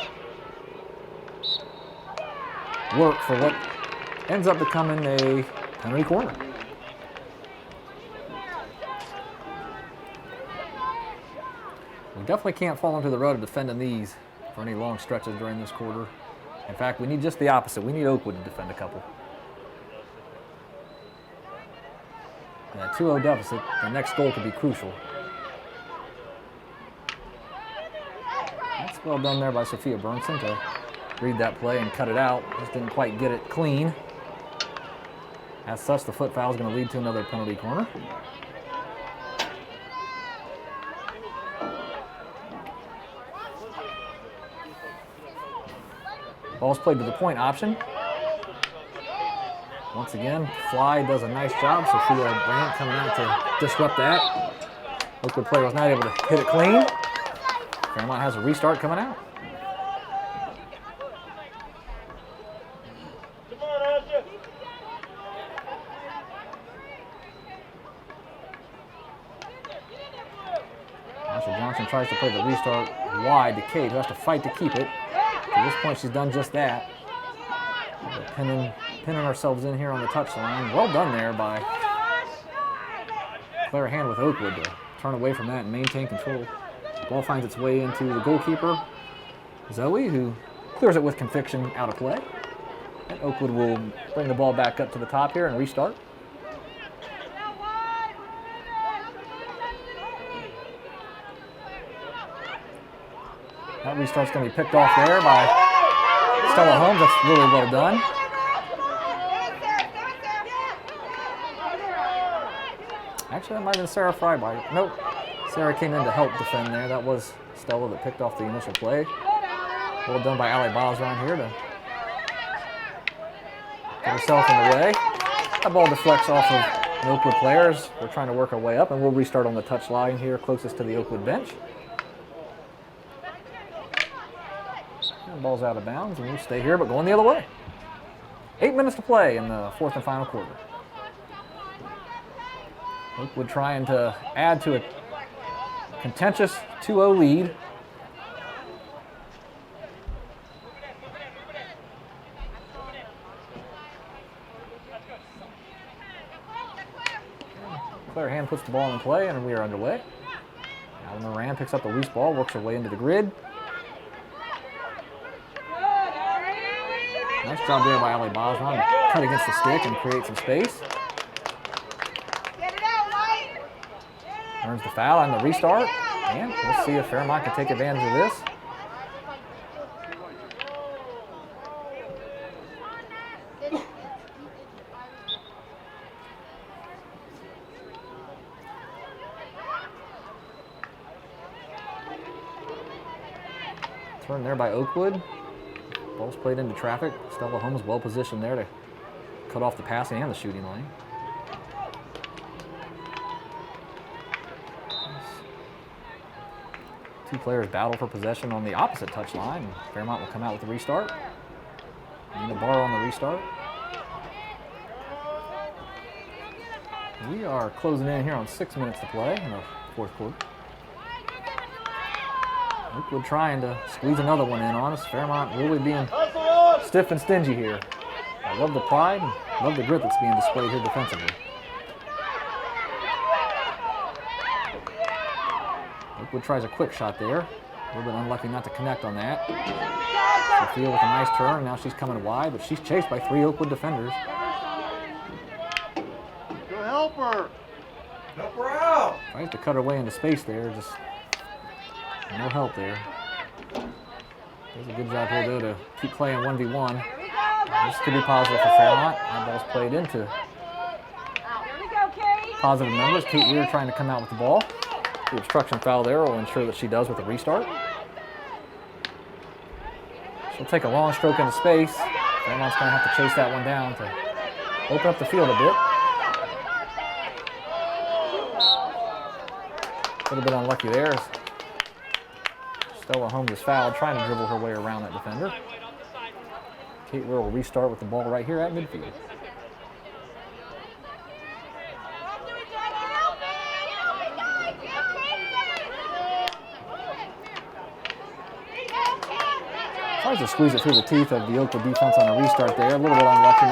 work for what ends up becoming a penalty corner. definitely can't fall into the rut of defending these for any long stretches during this quarter. In fact, we need just the opposite. We need Oakwood to defend a couple. And a 2-0 deficit, the next goal could be crucial. That's well done there by Sophia Burnson to read that play and cut it out. Just didn't quite get it clean. As such, the foot foul is going to lead to another penalty corner. Ball's played to the point option. Once again, Fly does a nice job. Sophia Brandt coming out to disrupt that. Oakwood player was not able to hit it clean. Fairmont has a restart coming out. Asha Johnson tries to play the restart wide to Kate, who has to fight to keep it. At this point, she's done just that. Pinning ourselves in here on the touchline. Well done there by Claire Hand with Oakwood to turn away from that and maintain control. Ball finds its way into the goalkeeper, Zoe, who clears it with conviction out of play. And Oakwood will bring the ball back up to the top here and restart. That restart's going to be picked off there by Stella Holmes. That's really well done. Actually, that might have been Sarah Fryby. Nope. Sarah came in to help defend there. That was Stella that picked off the initial play. Well done by Ali Bosron here to get herself in the way. That ball deflects off of the Oakwood players. We're trying to work our way up, and we'll restart on the touch line here closest to the Oakwood bench. And ball's out of bounds, and we'll stay here, but going the other way. 8 minutes to play in the fourth and final quarter. Oakwood trying to add to a contentious 2-0 lead. Claire Hand puts the ball in play, and we are underway. Alan Moran picks up a loose ball, works her way into the grid. Nice job there by Ali Bosron to cut against the stick and create some space. Earns the foul on the restart, and we'll see if Fairmont can take advantage of this. Turn there by Oakwood. Ball's played into traffic. Stella Holmes well positioned there to cut off the passing and the shooting lane. Two players battle for possession on the opposite touchline. Fairmont will come out with the restart. And the bar on the restart. We are closing in here on 6 minutes to play in the fourth quarter. Oakwood trying to squeeze another one in on us. Fairmont really being stiff and stingy here. I love the pride and love the grit that's being displayed here defensively. Oakwood tries a quick shot there. A little bit unlucky not to connect on that. Sophia with a nice turn. Now she's coming wide, but she's chased by 3 Oakwood defenders. Go help her. Help her out. Tries to cut her way into space there. Just no help there. Does a good job here, though, to keep playing 1v1. This could be positive for Fairmont. That ball's played into positive numbers. Kate Weir trying to come out with the ball. The obstruction foul there will ensure that she does with the restart. She'll take a long stroke into space. Fairmont's going to have to chase that one down to open up the field a bit. A little bit unlucky there. Stella Holmes is fouled, trying to dribble her way around that defender. Kate Weir will restart with the ball right here at midfield. Tries to squeeze it through the teeth of the Oakwood defense on a restart there. A little bit unlucky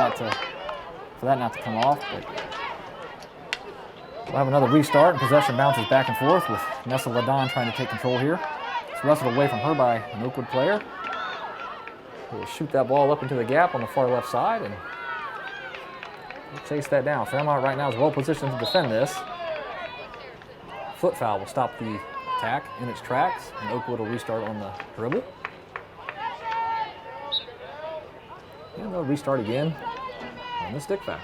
for that not to come off. But We'll have another restart, and possession bounces back and forth with Nessa Ladon trying to take control here. It's wrestled away from her by an Oakwood player. We'll shoot that ball up into the gap on the far left side, and we'll chase that down. Fairmont right now is well positioned to defend this. Foot foul will stop the attack in its tracks, and Oakwood will restart on the dribble. And they'll restart again on the stick foul.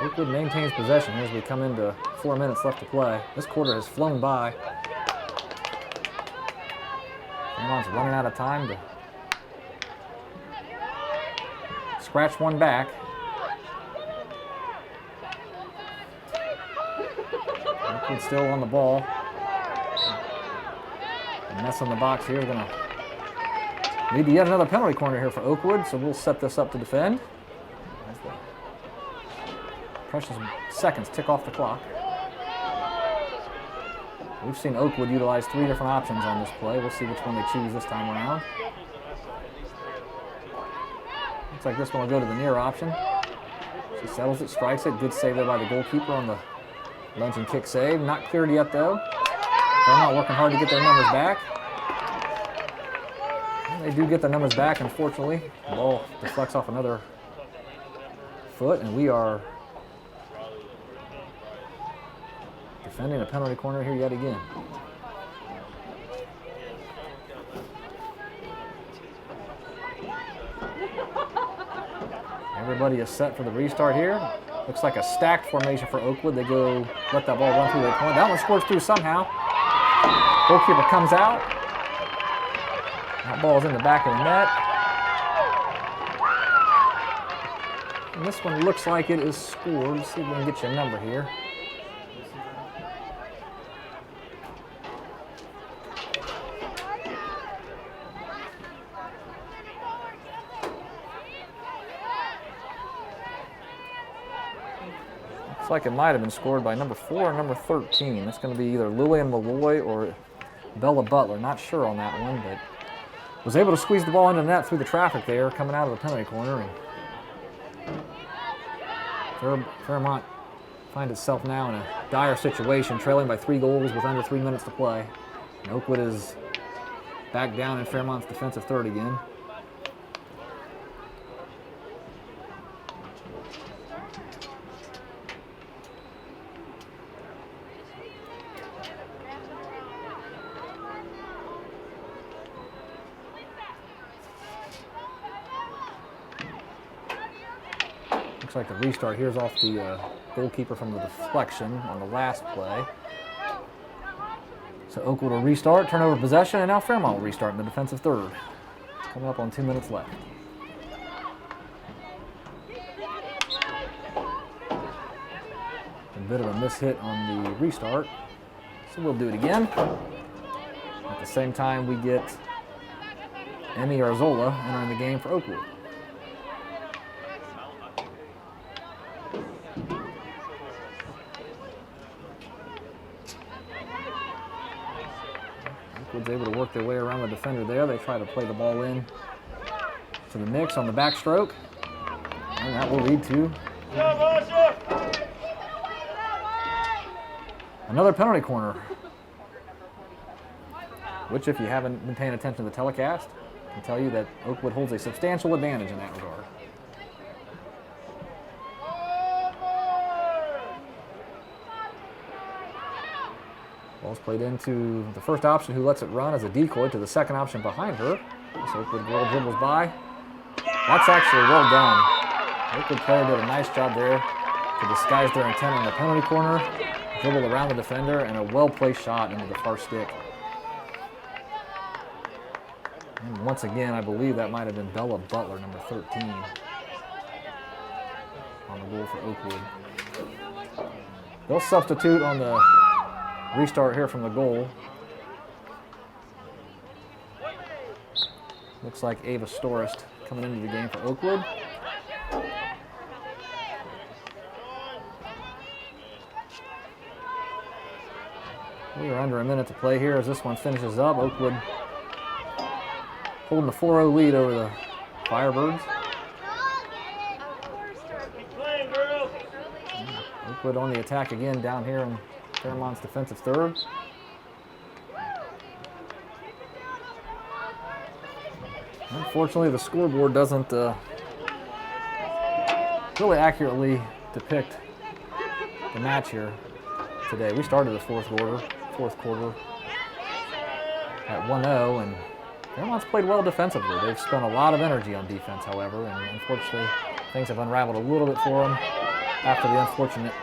Oakwood maintains possession as we come into 4 minutes left to play. This quarter has flown by. Fairmont's running out of time to scratch one back. Oakwood still on the ball. The mess in the box here is going to lead to yet another penalty corner here for Oakwood, so we'll set this up to defend. Precious seconds tick off the clock. We've seen Oakwood utilize 3 different options on this play. We'll see which one they choose this time around. Looks like this one will go to the near option. She settles it, strikes it. Good save there by the goalkeeper on the lunge and kick save. Not cleared yet though. They're not working hard to get their numbers back. And they do get their numbers back, unfortunately. The ball deflects off another foot, and we are defending a penalty corner here yet again. Everybody is set for the restart here. Looks like a stacked formation for Oakwood. They go let that ball run through their point. That one scores through somehow. Goalkeeper comes out. That ball's in the back of the net. And this one looks like it is scored. Let's see if we can get you a number here. Looks like it might have been scored by number 4 or number 13. That's going to be either Lillian Malloy or Bella Butler. Not sure on that one, but was able to squeeze the ball into the net through the traffic there, coming out of the penalty corner. And Fairmont finds itself now in a dire situation, trailing by 3 goals with under 3 minutes to play. And Oakwood is back down in Fairmont's defensive third again. Looks like the restart here's off the goalkeeper from the deflection on the last play. So Oakwood will restart, turnover possession, and now Fairmont will restart in the defensive third. Coming up on 2 minutes left. A bit of a mishit on the restart, so we'll do it again. At the same time, we get Emmy Arzola entering the game for Oakwood. Oakwood's able to work their way around the defender there. They try to play the ball in to the mix on the backstroke, and that will lead to another penalty corner, which, if you haven't been paying attention to the telecast, I can tell you that Oakwood holds a substantial advantage in that regard. Ball's played into the first option, who lets it run as a decoy to the second option behind her. So Oakwood girl dribbles by. That's actually well done. Oakwood player did a nice job there to disguise their intent on the penalty corner, dribble around the defender, and a well-placed shot into the far stick. And once again, I believe that might have been Bella Butler, number 13, on the goal for Oakwood. They'll substitute on the restart here from the goal. Looks like Ava Storist coming into the game for Oakwood. We are under a minute to play here as this one finishes up. Oakwood holding the 4-0 lead over the Firebirds. Keep playing, girls. Oakwood on the attack again down here in Fairmont's defensive third. Unfortunately, the scoreboard doesn't really accurately depict the match here today. We started the fourth quarter at 1-0, and Fairmont's played well defensively. They've spent a lot of energy on defense, however, and unfortunately, things have unraveled a little bit for them after the unfortunate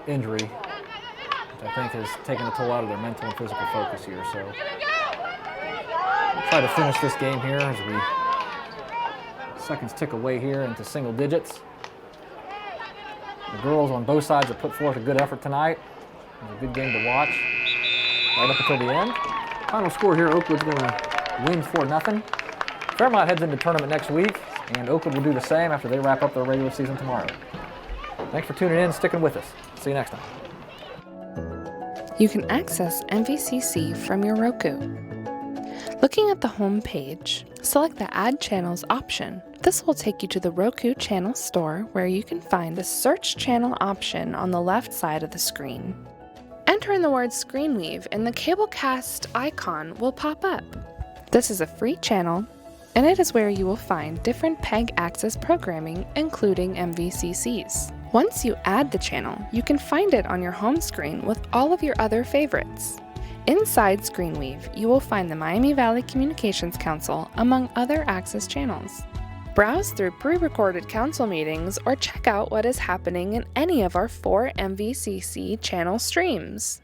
injury, which I think has taken a toll out of their mental and physical focus here. So we'll try to finish this game here as seconds tick away here into single digits. The girls on both sides have put forth a good effort tonight. It was a good game to watch right up until the end. Final score here, Oakwood's going to win 4-0. Fairmont heads into tournament next week, and Oakwood will do the same after they wrap up their regular season tomorrow. Thanks for tuning in and sticking with us. See you next time. You can access MVCC from your Roku. Looking at the home page, select the Add Channels option. This will take you to the Roku channel store where you can find the Search Channel option on the left side of the screen. Enter in the word Screenweave and the Cablecast icon will pop up. This is a free channel, and it is where you will find different PEG access programming, including MVCCs. Once you add the channel, you can find it on your home screen with all of your other favorites. Inside Screenweave, you will find the Miami Valley Communications Council, among other access channels. Browse through pre-recorded council meetings or check out what is happening in any of our 4 MVCC channel streams.